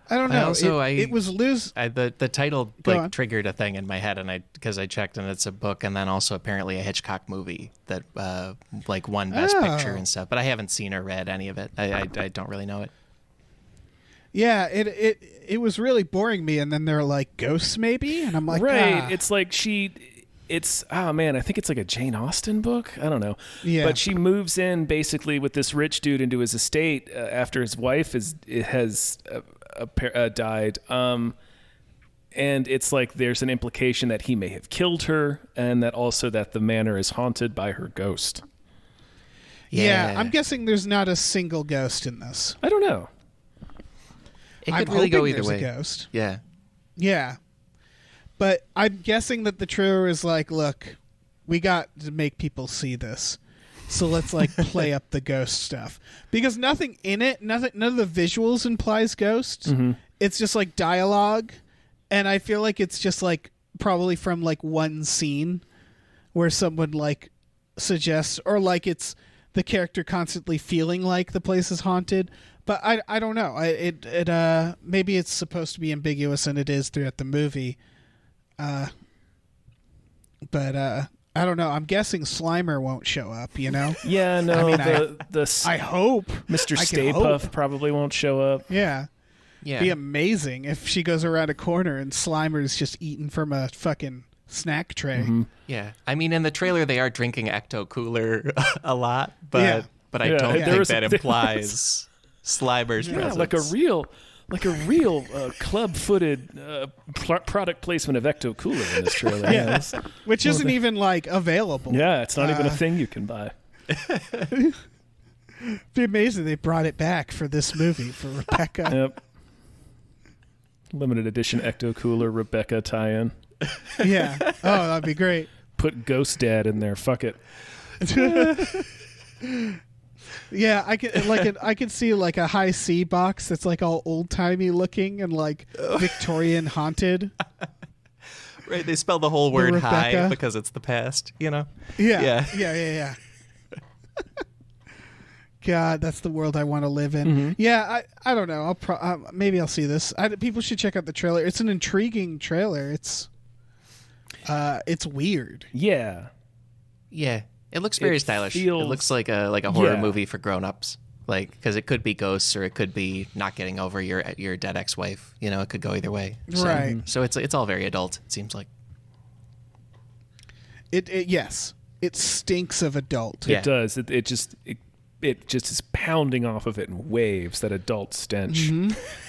I don't know. It was loose.
The title triggered a thing in my head, and because I checked, and it's a book, and then also apparently a Hitchcock movie that won Best Picture and stuff. But I haven't seen or read any of it. I don't really know it.
Yeah, it was really boring me, and then they're ghosts maybe, and I'm like,
right.
Ah.
It's oh man, I think it's a Jane Austen book. I don't know.
Yeah.
But she moves in basically with this rich dude into his estate after his wife has died. And it's there's an implication that he may have killed her, and that also that the manor is haunted by her ghost.
Yeah, I'm guessing there's not a single ghost in this.
I don't know.
It
I'm
could really go
hoping
either
there's
way.
a ghost.
Yeah.
Yeah. But I'm guessing that the trailer is like, look, we got to make people see this. So let's like play up the ghost stuff. Because nothing in it, none of the visuals implies ghosts.
Mm-hmm.
It's just like dialogue. And I feel like it's just like probably from like one scene where someone like suggests, or like it's the character constantly feeling like the place is haunted. But I don't know. Maybe it's supposed to be ambiguous, and it is throughout the movie. But I don't know. I'm guessing Slimer won't show up. You know?
Yeah, no.
I hope
Mr.
I can
Stay
hope.
Puft probably won't show up.
Yeah.
Yeah.
Be amazing if she goes around a corner and Slimer's just eating from a fucking snack tray.
Mm-hmm.
Yeah. I mean, in the trailer, they are drinking Ecto Cooler a lot, but
Yeah.
I don't
there
think
was-
that
there
implies Slimer's
Yeah,
presence.
like a real club-footed product placement of Ecto Cooler in this trailer.
Yeah.
Yes.
Which isn't even like available.
Yeah, it's not even a thing you can buy.
It'd be amazing they brought it back for this movie for Rebecca.
Yep. Limited edition Ecto Cooler Rebecca tie-in.
Yeah. Oh, that'd be great.
Put Ghost Dad in there. Fuck it.
Yeah, I could see like a high C box that's like all old timey looking and like Victorian haunted.
Right, they spell the whole word high
Rebecca.
because it's the past, you know?
Yeah.
Yeah.
Yeah. God, that's the world I want to live in.
Mm-hmm.
Yeah, I don't know. Maybe I'll see this. People should check out the trailer. It's an intriguing trailer. It's weird.
Yeah.
Yeah. It looks very
It
stylish.
feels-
It looks like a horror
Yeah.
movie for grown-ups. Like, because it could be ghosts or it could be not getting over your dead ex-wife. You know, it could go either way. So,
Right.
So it's all very adult, it seems like.
Yes, it stinks of adult.
Yeah.
It does. It just is pounding off of it in waves, that adult stench.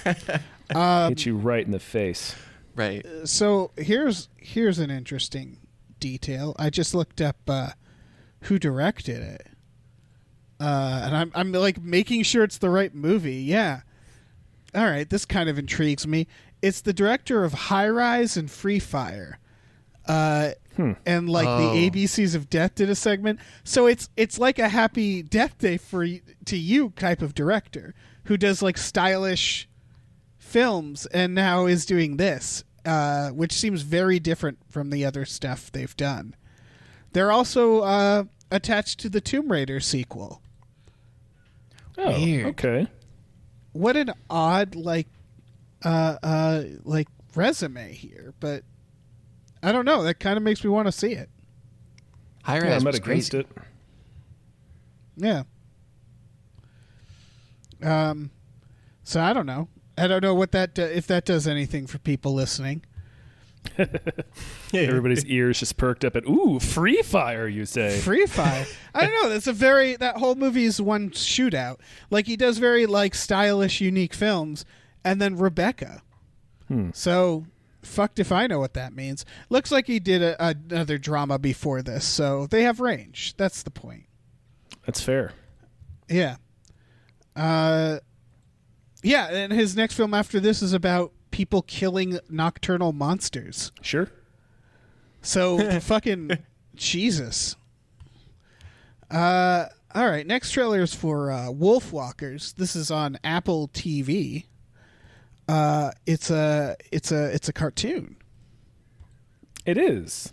Hits you right in the face.
Right.
So here's an interesting detail. I just looked up who directed it, and I'm like making sure it's the right movie. Yeah. All right, this kind of intrigues me. It's the director of High Rise and Free Fire. And like the ABCs of Death did a segment, so it's like a Happy Death Day to you type of director who does like stylish films and now is doing this, which seems very different from the other stuff they've done. They're also attached to the Tomb Raider sequel.
Oh,
Weird.
okay.
What an odd like resume here, but I don't know. That kind of makes me want to see it.
High
Yeah,
Rise
I'm not
was
against
crazy.
it.
Yeah. So I don't know. I don't know what that if that does anything for people listening.
Everybody's ears just perked up at, ooh, Free Fire, you say.
Free Fire. I don't know. That's that whole movie is one shootout. Like he does very like stylish, unique films, and then Rebecca. So fucked if I know what that means. Looks like he did another drama before this, so they have range. That's the point.
That's fair.
Yeah. Yeah, and his next film after this is about people killing nocturnal monsters.
Sure.
So fucking Jesus. All right, next trailer is for Wolfwalkers. This is on Apple TV. It's a cartoon.
It is.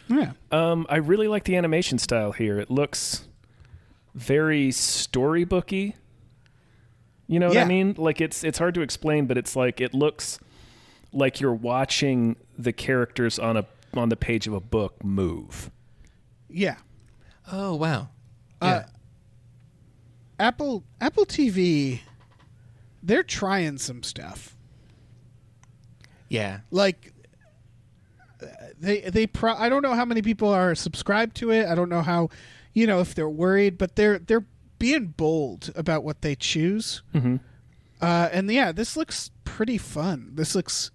Yeah.
I really like the animation style here. It looks very storybooky. You know what I
Yeah.
mean? Like it's hard to explain, but it's like it looks like you're watching the characters on the page of a book move.
Yeah.
Oh, wow. Yeah.
Apple TV, they're trying some stuff.
Yeah.
Like I don't know how many people are subscribed to it. I don't know how, if they're worried, but they're being bold about what they choose.
Mm-hmm.
And yeah, this looks pretty fun. This looks,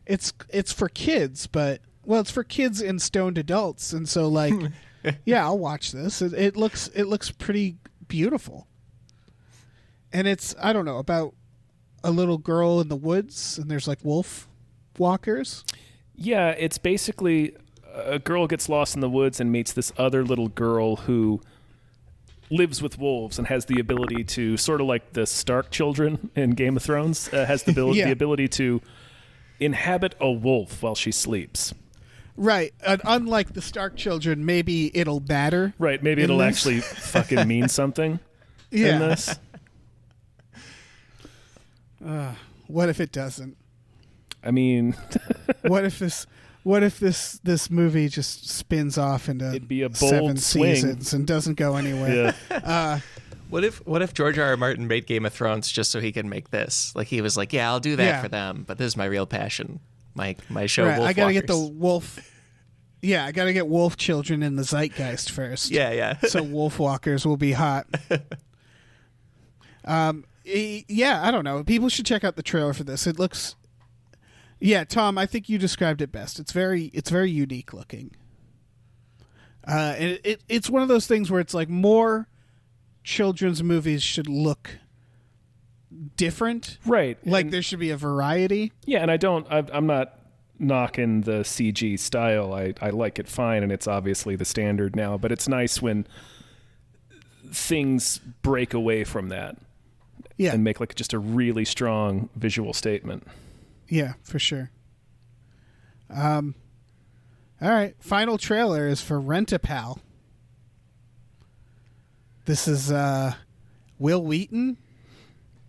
it's for kids, but it's for kids and stoned adults. And so like, yeah, I'll watch this. It looks pretty beautiful. And it's, I don't know, about a little girl in the woods, and there's like Wolfwalkers.
Yeah, it's basically a girl gets lost in the woods and meets this other little girl who lives with wolves and has the ability to, sort of like the Stark children in Game of Thrones, has the ability to inhabit a wolf while she sleeps.
Right. Unlike the Stark children, maybe it'll matter.
Right. Maybe it'll actually fucking mean something in this.
What if it doesn't?
I mean,
what if this movie just spins off into
it'd be a bold
7
swing.
seasons and doesn't go anywhere?
Yeah.
What if George R. R. Martin made Game of Thrones just so he could make this? Like, he was like, yeah, I'll do that for them, but this is my real passion. My show,
right,
Wolfwalkers.
I gotta get the wolf. Yeah, I gotta get wolf children in the zeitgeist first.
Yeah.
So Wolfwalkers will be hot. Yeah, I don't know. People should check out the trailer for this. It looks. Yeah, Tom, I think you described it best. It's very unique looking. And it's one of those things where it's like more children's movies should look different,
Right.
Like
And-
there should be a variety.
Yeah, and I'm not knocking the CG style. I like it fine, and it's obviously the standard now, but it's nice when things break away from that
Yeah,
and make like just a really strong visual statement.
yeah, for sure. All right, final trailer is for Rent-A-Pal. This is Will Wheaton.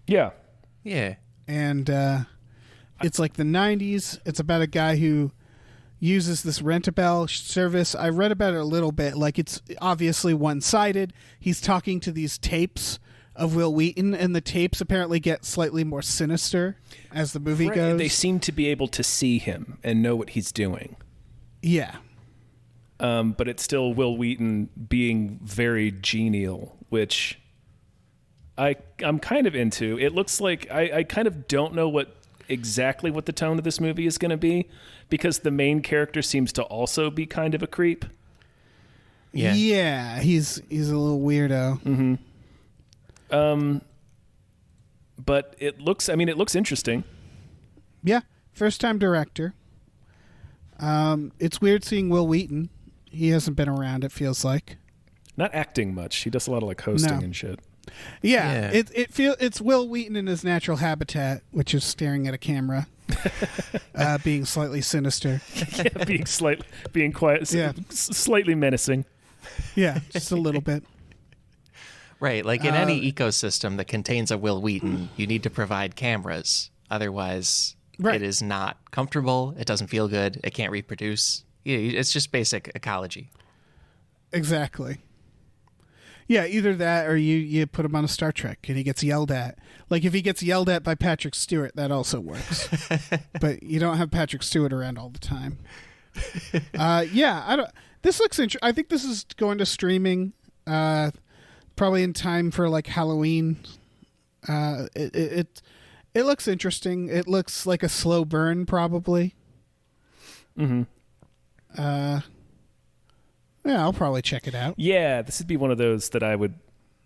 Yeah.
Yeah.
And it's like the 90s. It's about a guy who uses this Rent-A-Pal service. I read about it a little bit. Like, it's obviously one-sided. He's talking to these tapes of Will Wheaton, and the tapes apparently get slightly more sinister as the movie goes.
They seem to be able to see him and know what he's doing.
Yeah.
But it's still Will Wheaton being very genial, which I'm kind of into. It looks like I kind of don't know exactly what the tone of this movie is going to be, because the main character seems to also be kind of a creep.
Yeah.
Yeah, he's a little weirdo.
Mm-hmm. But it looks interesting.
Yeah, first-time director. It's weird seeing Will Wheaton. He hasn't been around, it feels like.
Not acting much. He does a lot of like hosting
No.
and shit.
Yeah, it's Will Wheaton in his natural habitat, which is staring at a camera, being slightly sinister.
Yeah, being quiet,
Yeah.
slightly menacing.
Yeah, just a little bit.
Right. Like in any ecosystem that contains a Will Wheaton, you need to provide cameras. Otherwise,
Right.
it is not comfortable. It doesn't feel good. It can't reproduce. Yeah, it's just basic ecology.
Exactly. Yeah, either that or you put him on a Star Trek and he gets yelled at. Like if he gets yelled at by Patrick Stewart, that also works. But you don't have Patrick Stewart around all the time. Yeah, I don't. This looks interesting. I think this is going to streaming, probably in time for like Halloween. It looks interesting. It looks like a slow burn, probably.
Mm-hmm.
Yeah, I'll probably check it out.
Yeah, this would be one of those that I would.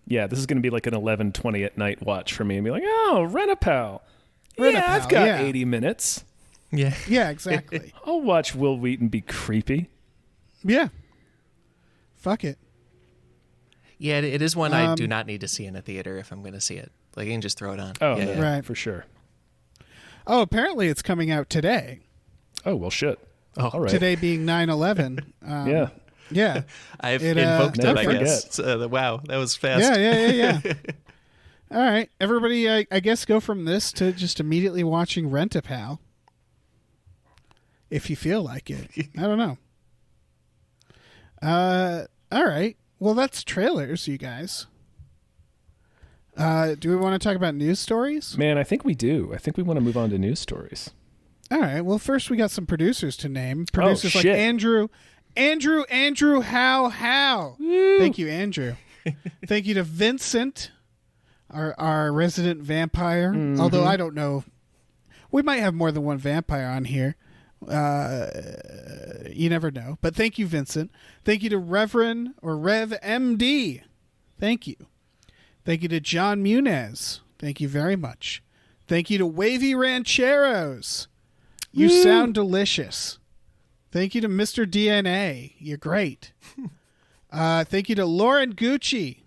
Yeah, this is going to be like an 11:20 at night watch for me, and be like, oh, Rent-A-Pal. Yeah,
Rent-A-Pal,
I've got
yeah.
80 minutes.
Yeah.
Yeah, exactly.
I'll watch Will Wheaton be creepy.
Yeah. Fuck it.
Yeah, it is one I do not need to see in a theater if I'm going to see it. Like, you can just throw it on.
Oh,
yeah,
no,
Right.
for sure.
Oh, apparently it's coming out today.
Oh, well, shit.
Oh,
All right.
Today being 9/11.
Yeah.
Yeah.
I've
It,
invoked it,
never
I
forget.
guess. Wow, that was fast.
Yeah. All right. Everybody, I guess go from this to just immediately watching Rent-A-Pal. If you feel like it. I don't know. All right. Well, that's trailers, you guys. Do we want to talk about news stories?
Man, I think we do. I think we want to move on to news stories.
All right. Well, first we got some producers to name. Producers like
shit.
Andrew, how. Thank you, Andrew. Thank you to Vincent, our resident vampire.
Mm-hmm.
Although I don't know, we might have more than one vampire on here. You never know. But thank you, Vincent. Thank you to Reverend or Rev MD. Thank you. Thank you to John Munez. Thank you very much. Thank you to Wavy Rancheros. You sound delicious. Thank you to Mr. DNA. You're great. Thank you to Lauren Gucci.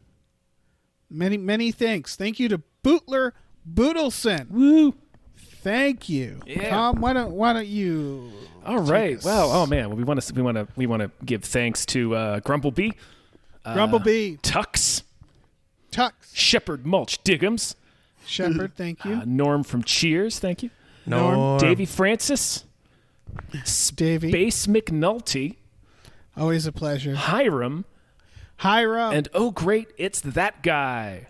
Many, many thanks. Thank you to Bootler Boodleson.
Woo!
Thank you.
Yeah.
Tom, why don't you?
All right. Well, oh man, we want to give thanks to Grumblebee,
Grumblebee,
Tux,
Shepherd
Mulch Diggums,
thank you.
Norm from Cheers, thank you.
Norm.
Davy Francis,
Davey.
Space McNulty,
Always a pleasure.
Hiram, and oh great, it's that guy.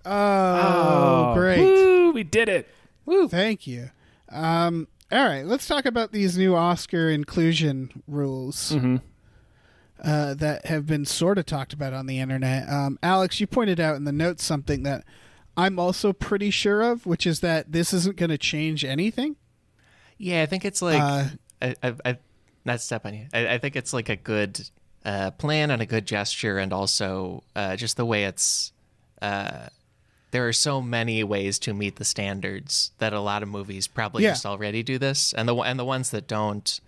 Oh, great.
Woo, we did it.
Woo. Thank you. All right, let's talk about these new Oscar inclusion rules that have been sort of talked about on the internet. Alex, you pointed out in the notes something that I'm also pretty sure of, which is that this isn't going to change anything.
Yeah, I think it's like I not step on you. I think it's like a good plan and a good gesture, and also just the way it's. There are so many ways to meet the standards that a lot of movies probably just already do this, and the ones that don't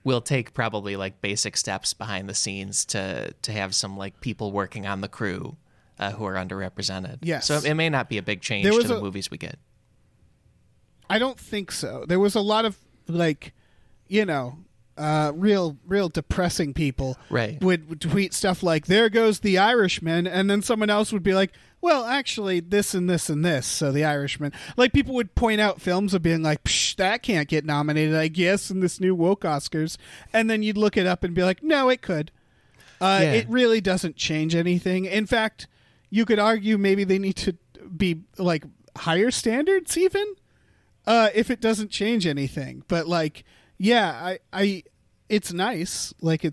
will take probably like basic steps behind the scenes to have some like people working on the crew who are underrepresented.
Yes.
So it may not be a big change to the movies we get.
I don't think so. There was a lot of like, real depressing people would tweet stuff like, "There goes the Irishman," and then someone else would be like, "Well, actually, this and this and this." So the Irishman, like people would point out films of being like, "Psh, that can't get nominated, I guess, in this new woke Oscars," and then you'd look it up and be like, "No, it could." It really doesn't change anything. In fact, you could argue maybe they need to be like higher standards even if it doesn't change anything. But like, yeah, I it's nice. Like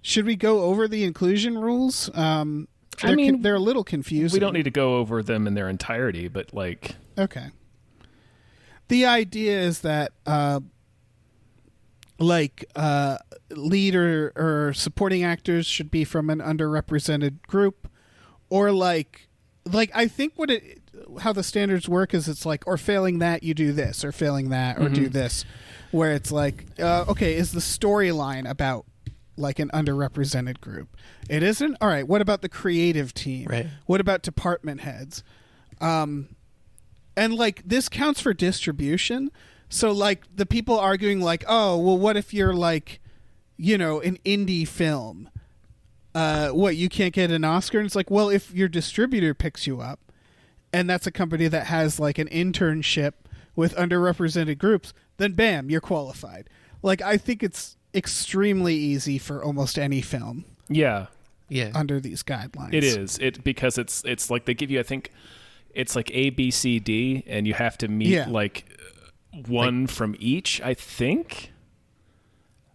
should we go over the inclusion rules? They're a little confusing.
We don't need to go over them in their entirety, but like...
Okay. The idea is that lead or supporting actors should be from an underrepresented group, or like I think how the standards work is it's like, or failing that you do this, or failing that or do this, where it's like, okay, is the storyline about like an underrepresented group? It isn't? All right, what about the creative team?
Right.
What about department heads? And like this counts for distribution. So like the people arguing like, oh, well, what if you're like, an indie film? What, you can't get an Oscar? And it's like, well, if your distributor picks you up and that's a company that has like an internship with underrepresented groups, then bam, you're qualified. Like, I think it's extremely easy for almost any film.
Yeah.
Under these guidelines.
It is. Because it's like they give you, I think it's like A, B, C, D, and you have to meet like one from each, I think.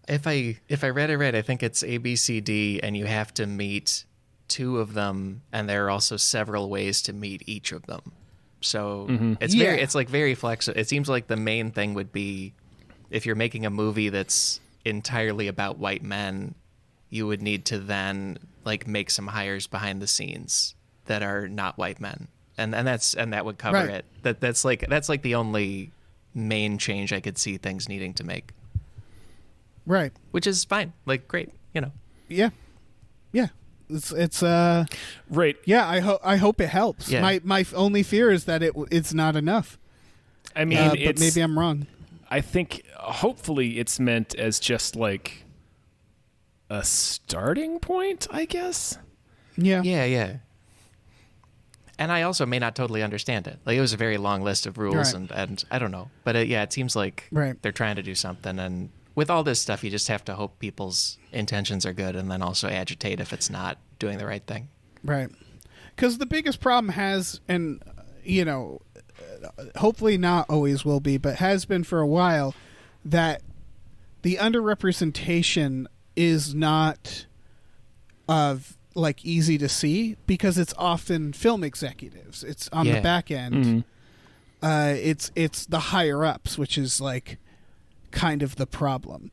If I read it right, I think it's A, B, C, D, and you have to meet two of them, and there are also several ways to meet each of them. So it's very flexible. It seems like the main thing would be if you're making a movie that's entirely about white men, you would need to then like make some hires behind the scenes that are not white men, and that would cover it. That's like the only main change I could see things needing to make.
Right.
Which is fine. Like, great.
Yeah. It's
right.
Yeah. I hope it helps.
Yeah.
My only fear is that it's not enough.
I mean,
but maybe I'm wrong.
I think hopefully it's meant as just like a starting point, I guess.
Yeah.
Yeah. And I also may not totally understand it. Like, it was a very long list of rules,
Right.
and I don't know. But it seems like they're trying to do something. And with all this stuff, you just have to hope people's intentions are good, and then also agitate if it's not doing the right thing.
Right. Because the biggest problem has, and hopefully not always will be, but has been for a while, that the underrepresentation is not easy to see because it's often film executives. It's on the back end. It's the higher ups, which is like kind of the problem.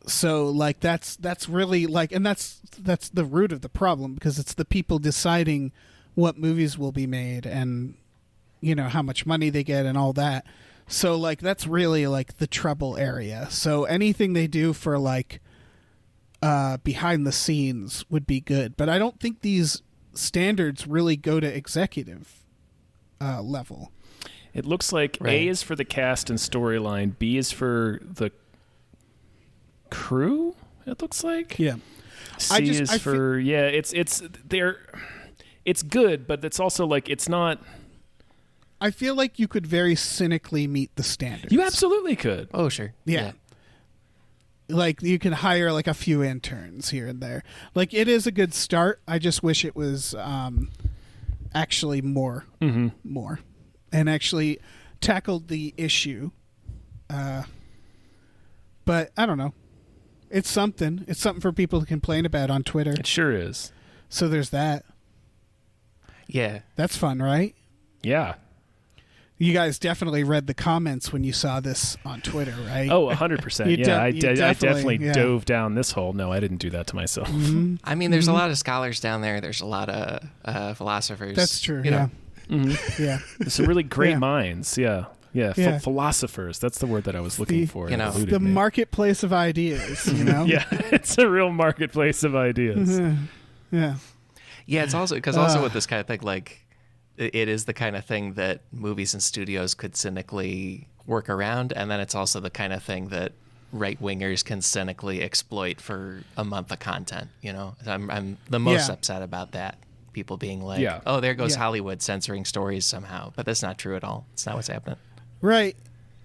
So like that's really like, and that's the root of the problem, because it's the people deciding what movies will be made and how much money they get and all that. So like that's really like the trouble area. So anything they do for like behind the scenes would be good. But I don't think these standards really go to executive level.
It looks like
Right.
A is for the cast and storyline, B is for the crew, it looks like.
Yeah.
C is
I
for it's good, but it's also like it's not.
I feel like you could very cynically meet the standards.
You absolutely could.
Oh, sure.
Yeah. Like you can hire like a few interns here and there. Like it is a good start. I just wish it was actually more, and actually tackled the issue. But I don't know. It's something. It's something for people to complain about on Twitter.
It sure is.
So there's that.
Yeah.
That's fun, right?
Yeah.
You guys definitely read the comments when you saw this on Twitter, right?
Oh, 100%.
You
Yeah, I
definitely,
definitely
yeah.
dove down this hole. No, I didn't do that to myself.
I mean, there's a lot of scholars down there. There's a lot of philosophers.
That's true.
You know.
Yeah.
Some really great
Yeah.
minds. Yeah. Yeah.
Yeah.
Philosophers. That's the word that I was looking for.
you
It
know,
eluded
The
me.
marketplace of ideas, you know?
Yeah. It's a real marketplace of ideas.
Yeah.
Yeah, it's also because also with this kind of thing, like it is the kind of thing that movies and studios could cynically work around, and then it's also the kind of thing that right wingers can cynically exploit for a month of content. You know, I'm the most
Yeah.
upset about that. People being like,
Yeah.
"Oh, there goes
Yeah.
Hollywood censoring stories somehow," but that's not true at all. It's not what's happening.
Right.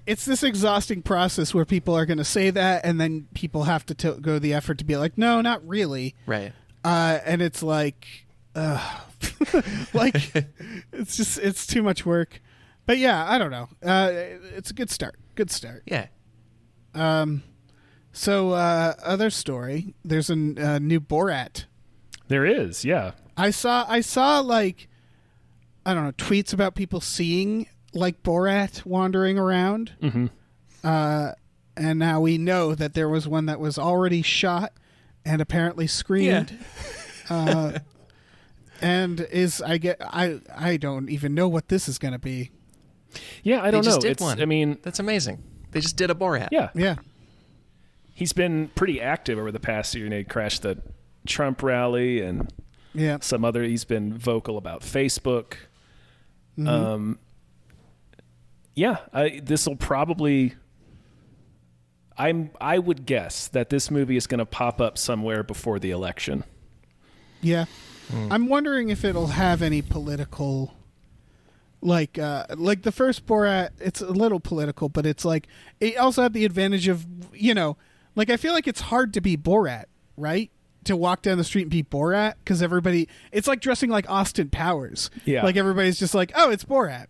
It's this exhausting process where people are going to say that, and then people have to go the effort to be like, no, not really.
Right.
And it's like, like, it's too much work. But yeah, I don't know. It's a good start. Good start.
Yeah.
So, other story. There's a new Borat.
There is. Yeah.
I saw like, I don't know, tweets about people seeing like Borat wandering around.
Mm-hmm.
And now we know that there was one that was already shot and apparently screened. And I don't even know what this is going to be.
Yeah. I don't
They just
know.
did one.
I mean,
That's amazing. They just did a Borat.
yeah.
Yeah.
He's been pretty active over the past year. He crashed the Trump rally and
Yeah.
some other. He's been vocal about Facebook. Yeah, this will probably. I would guess that this movie is going to pop up somewhere before the election.
Yeah. I'm wondering if it'll have any political, like the first Borat. It's a little political, but it's like it also had the advantage of like I feel like it's hard to be Borat, right? To walk down the street and be Borat because everybody. It's like dressing like Austin Powers.
Yeah.
Like everybody's just like, oh, it's Borat.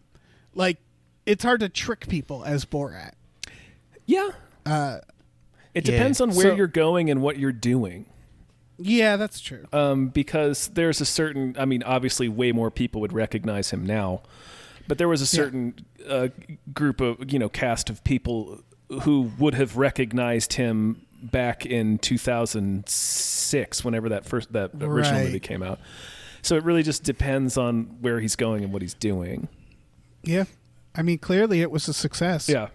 Like it's hard to trick people as Borat.
Yeah. It depends on where
So-
you're going and what you're doing.
Yeah, that's true.
Because there's a certain, I mean, obviously way more people would recognize him now, but there was a certain group of, cast of people who would have recognized him back in 2006, whenever that original
Right.
movie came out. So it really just depends on where he's going and what he's doing.
Yeah. I mean, clearly it was a success.
Yeah.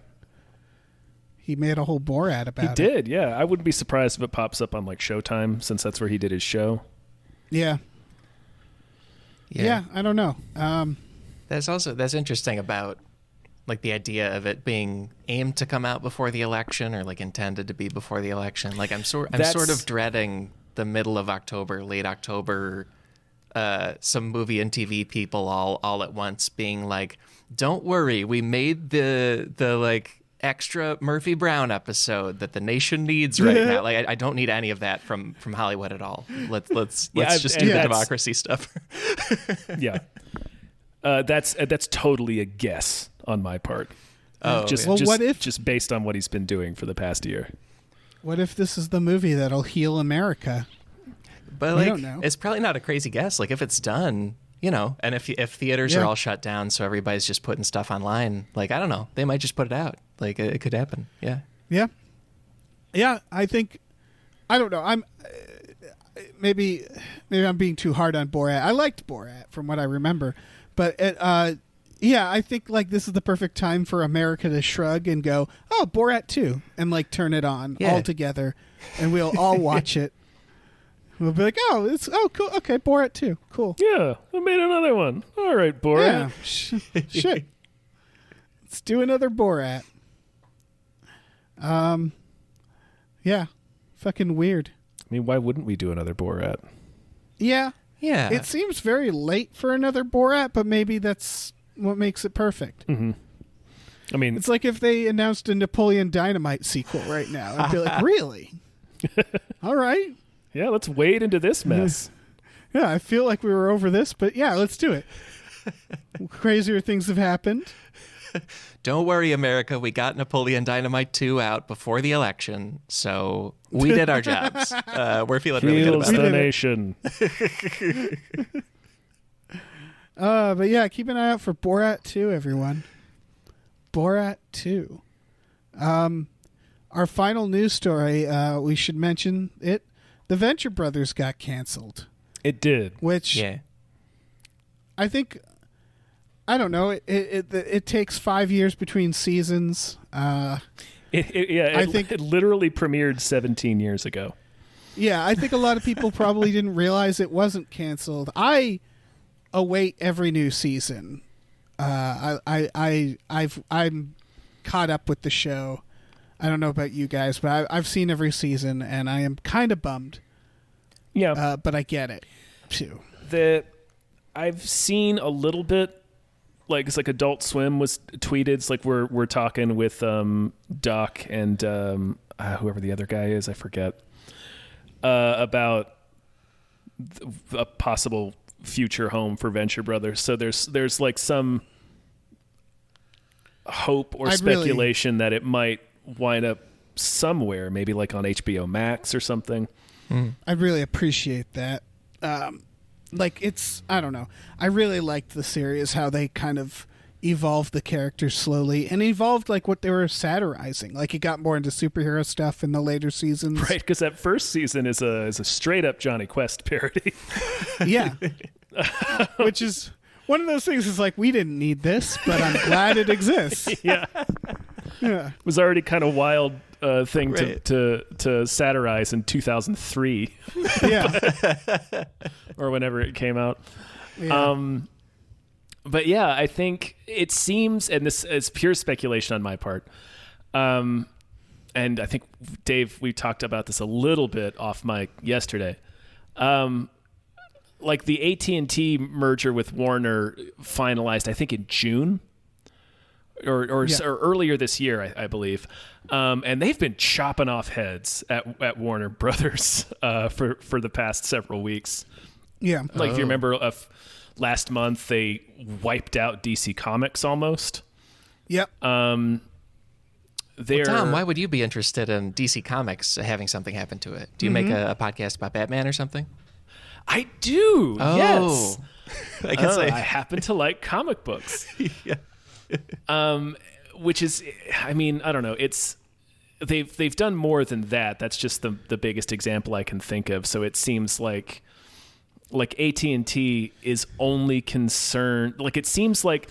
He made a whole Borat about
He
it.
did, yeah. I wouldn't be surprised if it pops up on like Showtime, since that's where he did his show.
Yeah. Yeah, I don't know.
That's interesting about like the idea of it being aimed to come out before the election or like intended to be before the election. Like I'm sort of dreading the middle of October, late October, some movie and TV people all at once being like, "Don't worry, we made the like extra Murphy Brown episode that the nation needs right now." Like I don't need any of that from Hollywood at all. Let's just do the democracy stuff.
Yeah. That's totally a guess on my part.
What if
just based on what he's been doing for the past year?
What if this is the movie that'll heal America?
But
We
like,
don't know.
it's probably not a crazy guess. Like if it's done, and if theaters are all shut down, so everybody's just putting stuff online. Like I don't know, they might just put it out. Like it could happen. Yeah.
Yeah. I think I don't know. I'm maybe I'm being too hard on Borat. I liked Borat from what I remember, but Yeah, I think like this is the perfect time for America to shrug and go, "Oh, Borat 2," and like turn it on all together, and we'll all watch it. We'll be like, "Oh, cool. Okay, Borat 2. Cool."
Yeah, I made another one. All right, Borat.
Yeah. Shit. Let's do another Borat. Yeah. Fucking weird.
I mean, why wouldn't we do another Borat?
Yeah.
Yeah.
It seems very late for another Borat, but maybe that's what makes it perfect.
Mm-hmm. I mean,
it's like if they announced a Napoleon Dynamite sequel right now. I'd be like, really? All right.
Yeah, let's wade into this mess.
Yeah, I feel like we were over this, but yeah, let's do it. Crazier things have happened.
Don't worry, America. We got Napoleon Dynamite 2 out before the election, so we did our jobs. We're feeling really good about
the
it.
nation.
But yeah, keep an eye out for Borat 2, everyone. Borat 2. Our final news story, we should mention it. The Venture Brothers got canceled.
It did.
Which I think, I don't know, it takes 5 years between seasons. I think it literally premiered 17 years ago. Yeah, I think a lot of people probably didn't realize it wasn't canceled. I await every new season. I'm caught up with the show. I don't know about you guys, but I've seen every season, and I am kind of bummed.
Yeah,
but I get it too.
I've seen a little bit. Like it's like Adult Swim was tweeted. It's like we're talking with Doc and whoever the other guy is, I forget, about a possible future home for Venture Brothers. So there's like some hope or speculation that it might wind up somewhere, maybe like on HBO Max or something.
I'd really appreciate that. Like it's, I don't know. I really liked the series, how they kind of evolved the characters slowly and evolved like what they were satirizing. Like it got more into superhero stuff in the later seasons.
Right, because that first season is a straight up Johnny Quest parody.
Yeah. Which is one of those things is like, we didn't need this, but I'm glad it exists.
Yeah.
Yeah.
It was already kind of wild thing to satirize in 2003.
Yeah.
Or whenever it came out.
Yeah.
But yeah, I think it seems, and this is pure speculation on my part, and I think, Dave, we talked about this a little bit off mic yesterday. Like the AT&T merger with Warner finalized, I think, in June or earlier this year, I believe. And they've been chopping off heads at Warner Brothers for the past several weeks.
Yeah.
Like if you remember, last month they wiped out DC Comics almost.
Yep.
Tom, why would you be interested in DC Comics having something happen to it? Do you make a podcast about Batman or something?
I do.
Oh.
Yes.
I guess
I happen to like comic books.
Yeah.
Which is, I mean, I don't know. It's they've done more than that. That's just the biggest example I can think of. So it seems like AT&T is only concerned. Like it seems like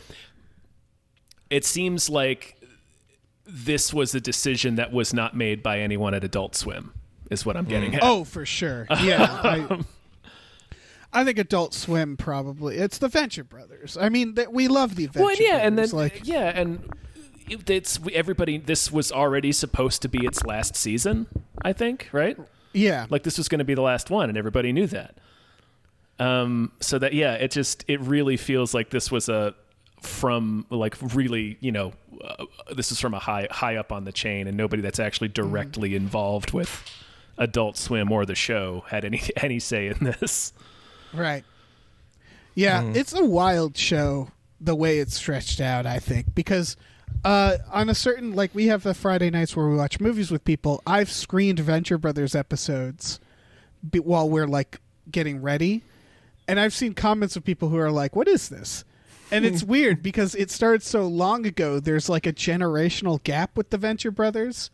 this was a decision that was not made by anyone at Adult Swim. Is what I'm getting at.
Oh, for sure. Yeah. I think Adult Swim probably. It's the Venture Brothers. I mean, we love the Venture Brothers.
And then
like,
and it's everybody. This was already supposed to be its last season, I think, right?
Yeah.
Like this was going to be the last one, and everybody knew that. So that it really feels like this was from this is from a high up on the chain, and nobody that's actually directly involved with Adult Swim or the show had any say in this.
Right. Yeah, it's a wild show the way it's stretched out, I think, because on a certain, like, we have the Friday nights where we watch movies with people. I've screened Venture Brothers episodes while we're like getting ready, and I've seen comments of people who are like, "What is this?" And it's weird because it started so long ago. There's like a generational gap with the Venture Brothers,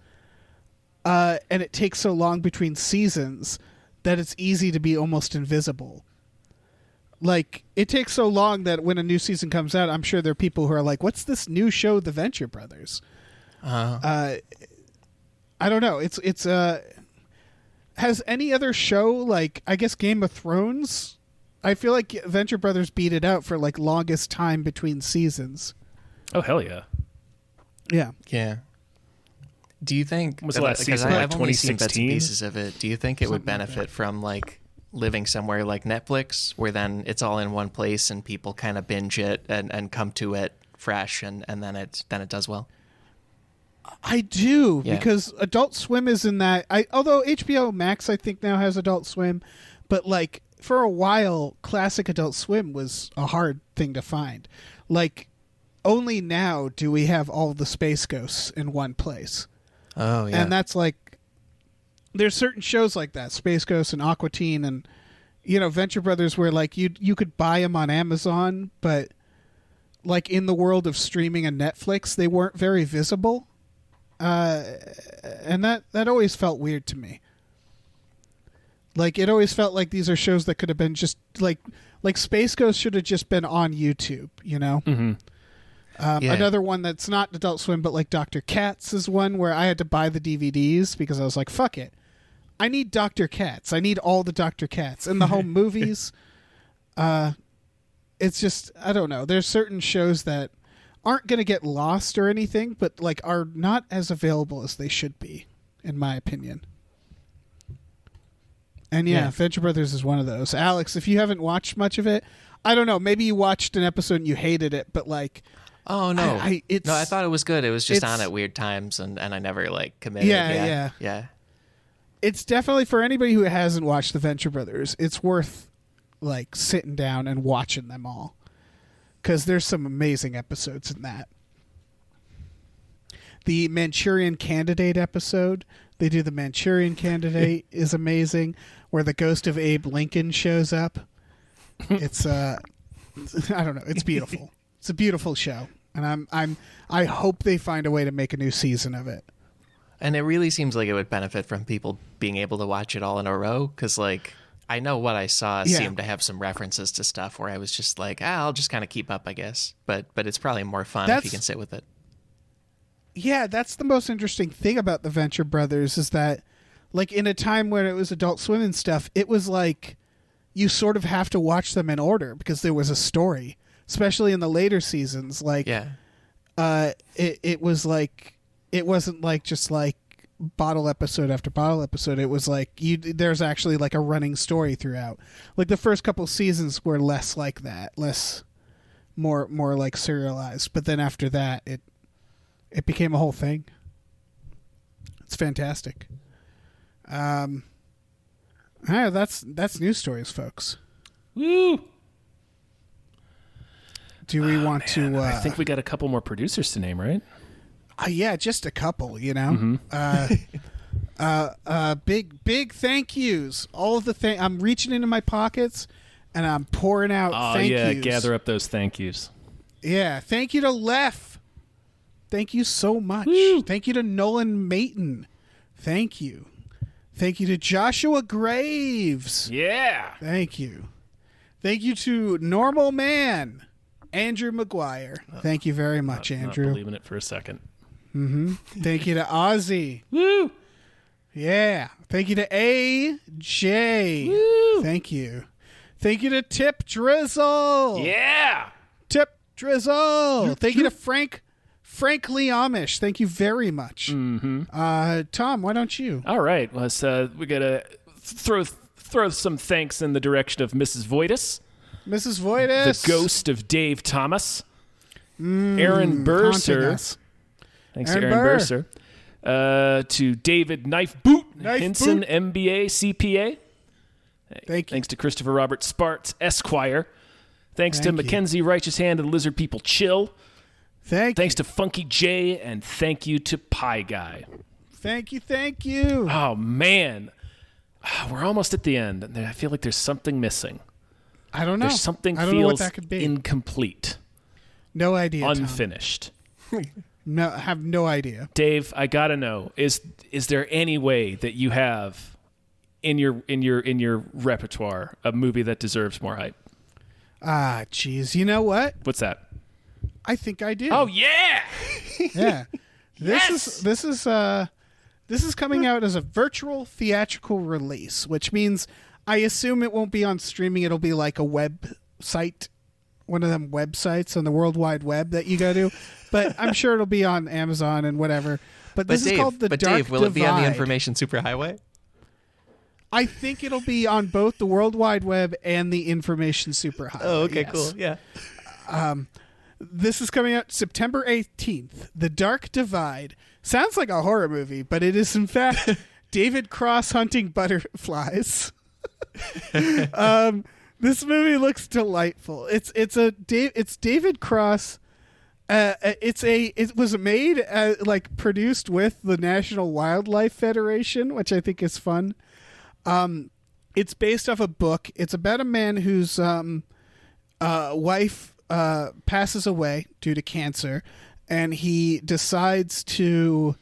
and it takes so long between seasons that it's easy to be almost invisible. like, it takes so long that when a new season comes out, I'm sure there are people who are like, what's this new show, The Venture Brothers? I don't know. It's has any other show, like, I guess Game of Thrones? I feel like Venture Brothers beat it out for, like, longest time between seasons.
Oh, hell yeah.
Yeah.
Yeah. Do you think...
Was the last season, like,
I've only seen bits and
2016?
pieces of it. Do you think it would benefit from, like, living somewhere like Netflix, where then it's all in one place and people kind of binge it and come to it fresh, and then it does well?
I do,
Yeah.
because Adult Swim is in that. Although HBO Max, I think, now has Adult Swim, but, like, for a while, classic Adult Swim was a hard thing to find. Like, only now do we have all the Space Ghosts in one place.
Oh, yeah.
And that's like, there's certain shows like that, Space Ghost and Aqua Teen and, you know, Venture Brothers, where, like, you could buy them on Amazon, but, like, in the world of streaming and Netflix, they weren't very visible. And that always felt weird to me. Like, it always felt like these are shows that could have been just, like Space Ghost should have just been on YouTube, you know?
Mm-hmm.
Yeah.
Another one that's not Adult Swim, but, like, Dr. Katz is one where I had to buy the DVDs because I was like, fuck it. I need Dr. Katz. I need all the Dr. Katz. And the home movies, it's just, I don't know. There's certain shows that aren't going to get lost or anything, but, like, are not as available as they should be, in my opinion. And yeah, Venture Brothers is one of those. Alex, if you haven't watched much of it, I don't know. Maybe you watched an episode and you hated it, but, like...
Oh, no.
I
thought it was good. It was just on at weird times, and I never, like, committed.
Yeah. It's definitely, for anybody who hasn't watched the Venture Brothers, it's worth, like, sitting down and watching them all. Because there's some amazing episodes in that. The Manchurian Candidate episode, they do the Manchurian Candidate, is amazing, where the ghost of Abe Lincoln shows up. It's, I don't know, it's beautiful. It's a beautiful show. And I hope they find a way to make a new season of it.
And it really seems like it would benefit from people being able to watch it all in a row, because, like, I know what I saw seemed to have some references to stuff where I was just like, I'll just kind of keep up, I guess. But it's probably more fun if you can sit with it.
Yeah, that's the most interesting thing about the Venture Brothers is that, like, in a time when it was Adult Swim and stuff, it was like you sort of have to watch them in order because there was a story, especially in the later seasons. Like, it was like, it wasn't like just like bottle episode after bottle episode. It was like there's actually like a running story throughout. Like the first couple seasons were less like that, more like serialized. But then after that, it became a whole thing. It's fantastic. That's news stories, folks.
Woo!
Do we want to?
I think we got a couple more producers to name, right?
Yeah, just a couple. You know, big thank yous. All of the I'm reaching into my pockets and I'm pouring out. Thank yous.
Gather up those thank yous.
Yeah, thank you to Lef. Thank you so much.
Woo.
Thank you to Nolan Mayton. Thank you. Thank you to Joshua Graves.
Yeah.
Thank you. Thank you to Normal Man, Andrew McGuire. Thank you very much, Andrew.
Not believing it for a second.
Mm-hmm. Thank you to Ozzy.
Woo!
Yeah. Thank you to AJ.
Woo!
Thank you. Thank you to Tip Drizzle.
Yeah.
Tip Drizzle. Thank you to Frankly Amish. Thank you very much.
Mm-hmm.
Tom, why don't you?
All right. Well, we gotta throw some thanks in the direction of Mrs. Voitis,
Mrs. Voitis,
the ghost of Dave Thomas, Aaron Burser. Thanks
Aaron
to Aaron
Burr.
Burser. To David Knife Boot
Knife
Hinson,
Boot.
MBA, CPA.
Thank you.
Thanks to Christopher Robert Sparts, Esquire. Thanks to
Thank you.
Mackenzie Righteous Hand and Lizard People Chill.
Thanks
to Funky J, and thank you to Pie Guy.
Thank you.
Oh, man. We're almost at the end. And I feel like there's something missing.
I don't know.
There's something
I don't know what
feels
that could be.
Incomplete.
No idea.
Unfinished.
No, I have no idea.
Dave, I gotta know. Is there any way that you have in your repertoire a movie that deserves more hype?
Ah, jeez. You know what?
What's that?
I think I do.
Oh yeah.
Yeah.
Yes!
This is coming out as a virtual theatrical release, which means I assume it won't be on streaming. It'll be like a website, one of them websites on the World Wide Web that you go to. But I'm sure it'll be on Amazon and whatever. But this is called The Dark
Dave, will
Divide.
it be on the Information Superhighway?
I think it'll be on both the World Wide Web and the Information Superhighway.
Oh, okay,
yes.
cool. Yeah.
This is coming out September 18th. The Dark Divide. Sounds like a horror movie, but it is in fact David Cross hunting butterflies. This movie looks delightful. It's David Cross. It was made produced with the National Wildlife Federation, which I think is fun. It's based off a book. It's about a man whose wife passes away due to cancer, and he decides to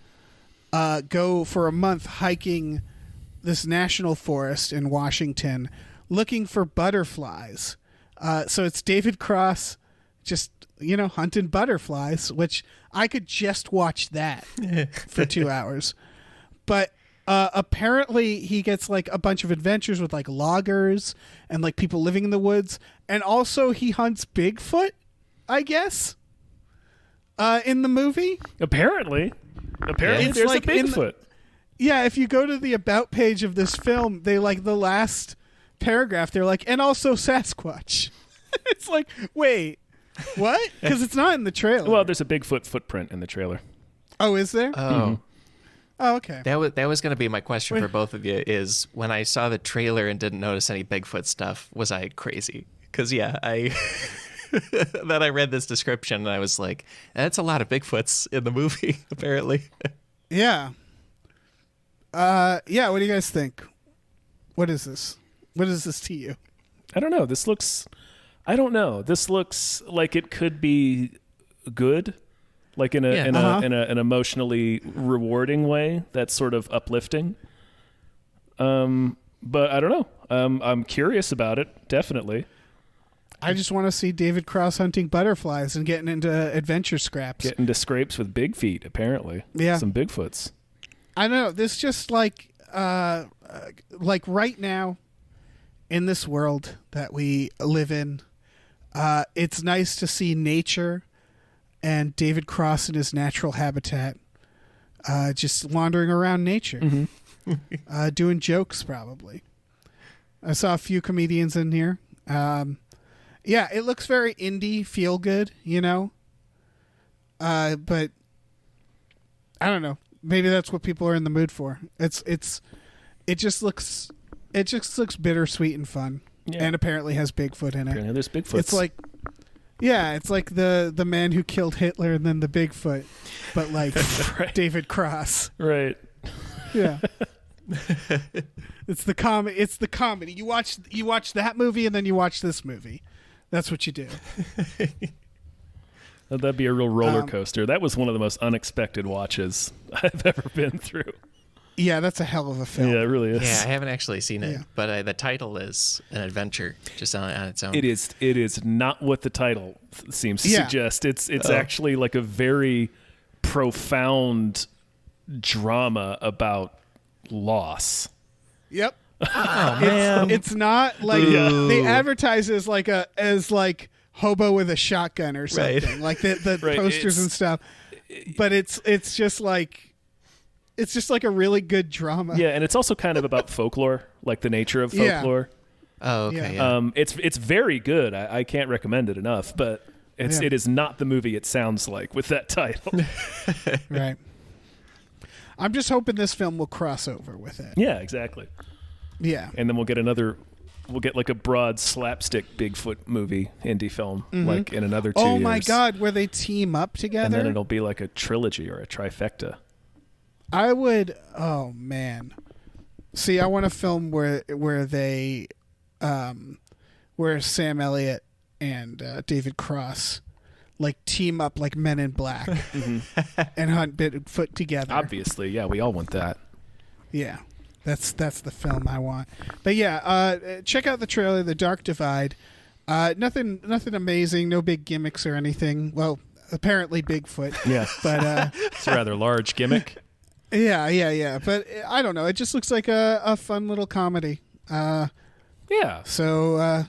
go for a month hiking this national forest in Washington looking for butterflies. So it's David Cross just, hunting butterflies, which I could just watch that for 2 hours. But apparently he gets like a bunch of adventures with like loggers and like people living in the woods. And also he hunts Bigfoot, I guess, in the movie.
Apparently
It's
there's
like
a Bigfoot.
Yeah, if you go to the about page of this film, they like the last paragraph, they're like, and also Sasquatch. It's like, wait, what? Because it's not in the trailer.
Well, there's a Bigfoot footprint in the trailer.
Oh, is there?
Oh.
Oh, okay.
That was going to be my question for both of you is when I saw the trailer and didn't notice any Bigfoot stuff, was I crazy? Because, I then I read this description and I was like, that's a lot of Bigfoots in the movie, apparently.
Yeah. What do you guys think? What is this? What is this to you?
I don't know. This looks like it could be good, like in an emotionally rewarding way that's sort of uplifting. But I don't know. I'm curious about it, definitely.
I just want to see David Cross hunting butterflies and getting into adventure scraps.
Getting into scrapes with big feet, apparently.
Yeah.
Some Bigfoots.
I don't know. This just like right now in this world that we live in, it's nice to see nature and David Cross in his natural habitat, just wandering around nature, doing jokes probably. I saw a few comedians in here. Yeah, it looks very indie, feel good, but I don't know. Maybe that's what people are in the mood for. It just looks bittersweet and fun, and apparently has Bigfoot in it.
Apparently there's Bigfoots.
It's like, it's like the man who killed Hitler and then the Bigfoot, but like
right.
David Cross.
Right.
Yeah. It's the comedy. You watch that movie and then you watch this movie. That's what you do.
That'd be a real roller coaster. That was one of the most unexpected watches I've ever been through.
Yeah, that's a hell of a film.
Yeah, it really is.
Yeah, I haven't actually seen it,
Yeah.
but the title is an adventure just on its own.
It is not what the title seems to suggest. It's actually like a very profound drama about loss.
Yep.
Oh, man.
It's not like they advertise it as like hobo with a shotgun or something,
Right.
like the
Right,
posters and stuff. But it's just like a really good drama.
Yeah, and it's also kind of about folklore, like the nature of folklore.
Oh, okay.
Yeah.
Yeah.
It's very good. I can't recommend it enough, but it is not the movie it sounds like with that title.
Right. I'm just hoping this film will cross over with it.
Yeah, exactly.
Yeah.
And then we'll get like a broad slapstick Bigfoot movie indie film, like in another 2 years.
Oh my God, where they team up together?
And then it'll be like a trilogy or a trifecta.
I would. Oh man. See, I want a film where they, where Sam Elliott and David Cross, like team up like Men in Black, and hunt Bigfoot together.
Obviously, yeah, we all want that.
Yeah, that's the film I want. But yeah, check out the trailer, The Dark Divide. Nothing amazing. No big gimmicks or anything. Well, apparently Bigfoot.
Yeah.
But
It's a rather large gimmick.
yeah. But I don't know. It just looks like a fun little comedy.
Yeah.
So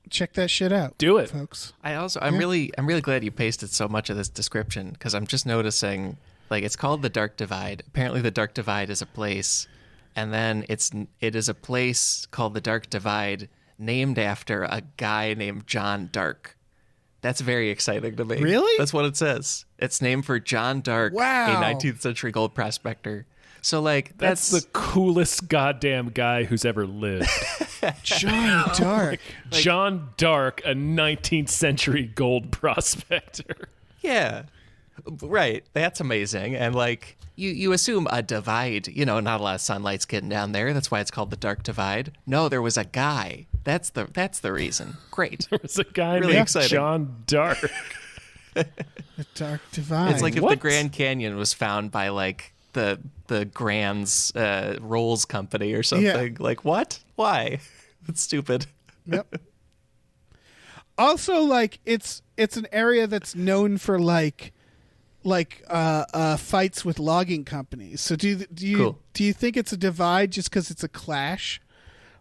check that shit out.
Do it,
folks.
I'm really glad you pasted so much of this description, because I'm just noticing, like, it's called the Dark Divide. Apparently the Dark Divide is a place, and then it is a place called the Dark Divide named after a guy named John Dark. That's very exciting to me.
Really?
That's what it says. It's named for John Dark,
Wow.
a 19th century gold prospector. So, like,
That's the coolest goddamn guy who's ever lived.
John Dark.
John Dark, a 19th century gold prospector.
Yeah, right. That's amazing. And, like, you assume a divide, not a lot of sunlight's getting down there. That's why it's called the Dark Divide. No, there was a guy. That's the reason. Great.
There was a guy
Really
named
exciting.
John Dark.
The Dark Divide.
It's like if
What?
the Grand Canyon was found by, like, the Grand's Rolls Company or something.
Yeah.
Like, what? Why? That's stupid.
Yep. Also, like, it's an area that's known for like fights with logging companies. So do you think it's a divide just because it's a clash?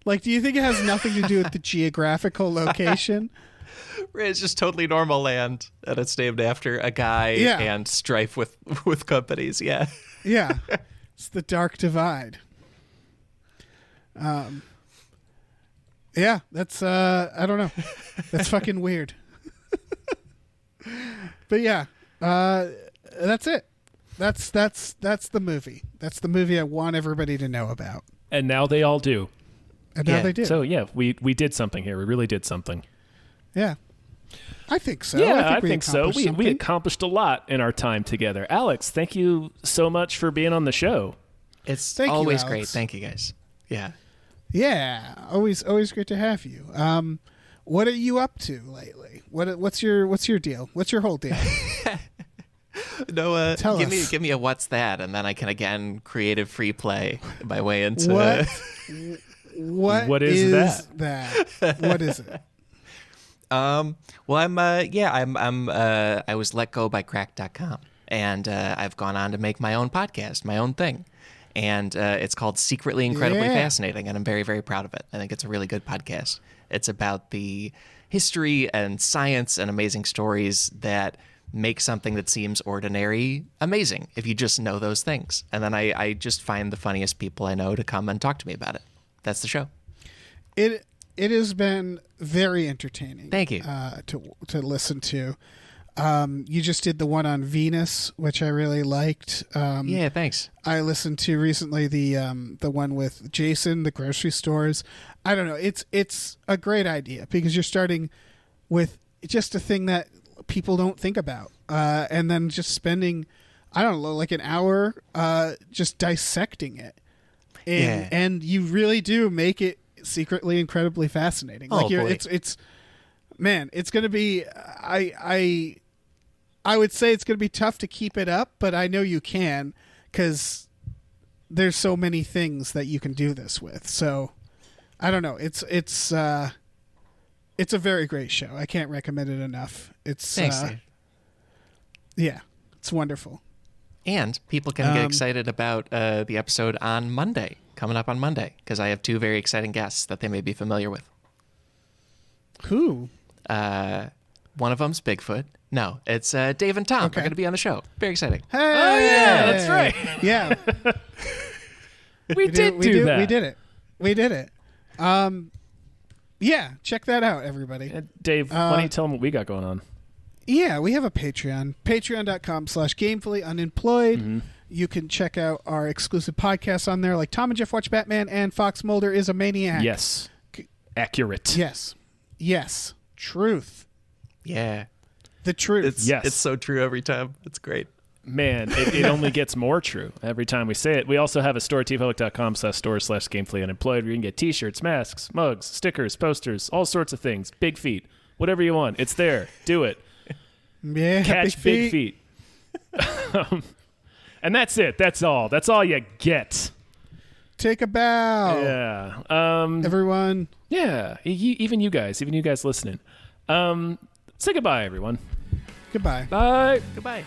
Like, do you think it has nothing to do with the geographical location?
It's just totally normal land, and it's named after a guy and strife with companies. Yeah.
Yeah, it's the Dark Divide. Yeah, that's I don't know. That's fucking weird. But yeah, that's it. That's the movie. That's the movie I want everybody to know about.
And now they all do.
And now
Yeah.
they do.
So, yeah, we did something here. We really did something.
Yeah, I think so.
Yeah, I
we
think so.
accomplished
We
something.
accomplished a lot in our time together. Alex, thank you so much for being on the show.
It's
Thank you,
always
Alex.
great. Thank you, guys. Yeah.
Yeah, always great to have you. What are you up to lately? What's your deal? What's your whole deal?
No,
Tell
give
us.
me a what's that, and then I can again creative free play my way into
What
is
that? What is it?
Well, I was let go by crack.com, and I've gone on to make my own podcast, my own thing. And it's called Secretly Incredibly
Yeah.
Fascinating, and I'm very, very proud of it. I think it's a really good podcast. It's about the history and science and amazing stories that make something that seems ordinary amazing if you just know those things. And then I just find the funniest people I know to come and talk to me about it. That's the show.
It has been very entertaining.
Thank you.
To listen to. You just did the one on Venus, which I really liked.
Yeah, thanks.
I listened to recently the one with Jason, the grocery stores. I don't know. It's a great idea because you're starting with just a thing that people don't think about, and then just spending, I don't know, like an hour just dissecting it, and you really do make it secretly incredibly fascinating.
Oh,
Like
boy.
it's man, it's gonna be. I would say it's going to be tough to keep it up, but I know you can because there's so many things that you can do this with. So I don't know. It's a very great show. I can't recommend it enough. It's
Thanks, Dave.
yeah, it's wonderful.
And people can get excited about the episode on Monday, coming up on Monday, because I have two very exciting guests that they may be familiar with.
Who?
One of them's Bigfoot. No, it's Dave and Tom.
Okay.
They're going to be on the show. Very exciting.
Hey!
Oh, yeah, that's right.
Yeah,
We did that.
We did it. Yeah, check that out, everybody.
Dave, why don't you tell them what we got going on?
Yeah, we have a Patreon. Patreon.com/gamefullyunemployed.
Mm-hmm.
You can check out our exclusive podcasts on there, like Tom and Jeff Watch Batman and Fox Mulder is a Maniac.
Yes. Accurate.
Yes. Truth.
Yeah.
The truth.
Yes.
It's so true every time. It's great.
Man, it only gets more true every time we say it. We also have a store, tpublic.com/store/gamefullyunemployed, where you can get t-shirts, masks, mugs, stickers, posters, all sorts of things. Big feet. Whatever you want. It's there. Do it.
Yeah,
Catch big feet. And that's it. That's all. That's all you get.
Take a bow.
Yeah.
Everyone.
Yeah, even you guys listening. Say goodbye, everyone.
Goodbye.
Bye.
Goodbye.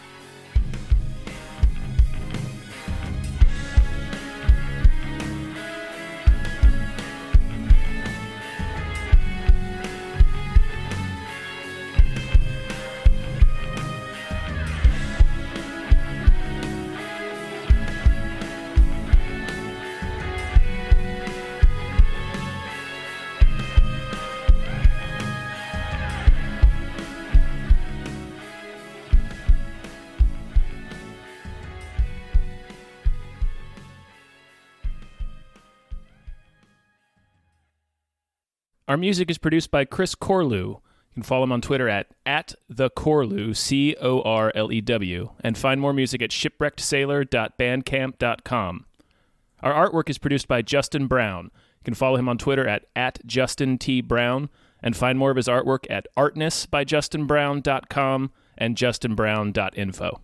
Our music is produced by Chris Corlew. You can follow him on Twitter at @thecorlew, Corlew, and find more music at shipwreckedsailor.bandcamp.com. Our artwork is produced by Justin Brown. You can follow him on Twitter at @JustinTBrown, and find more of his artwork at artnessbyjustinbrown.com and justinbrown.info.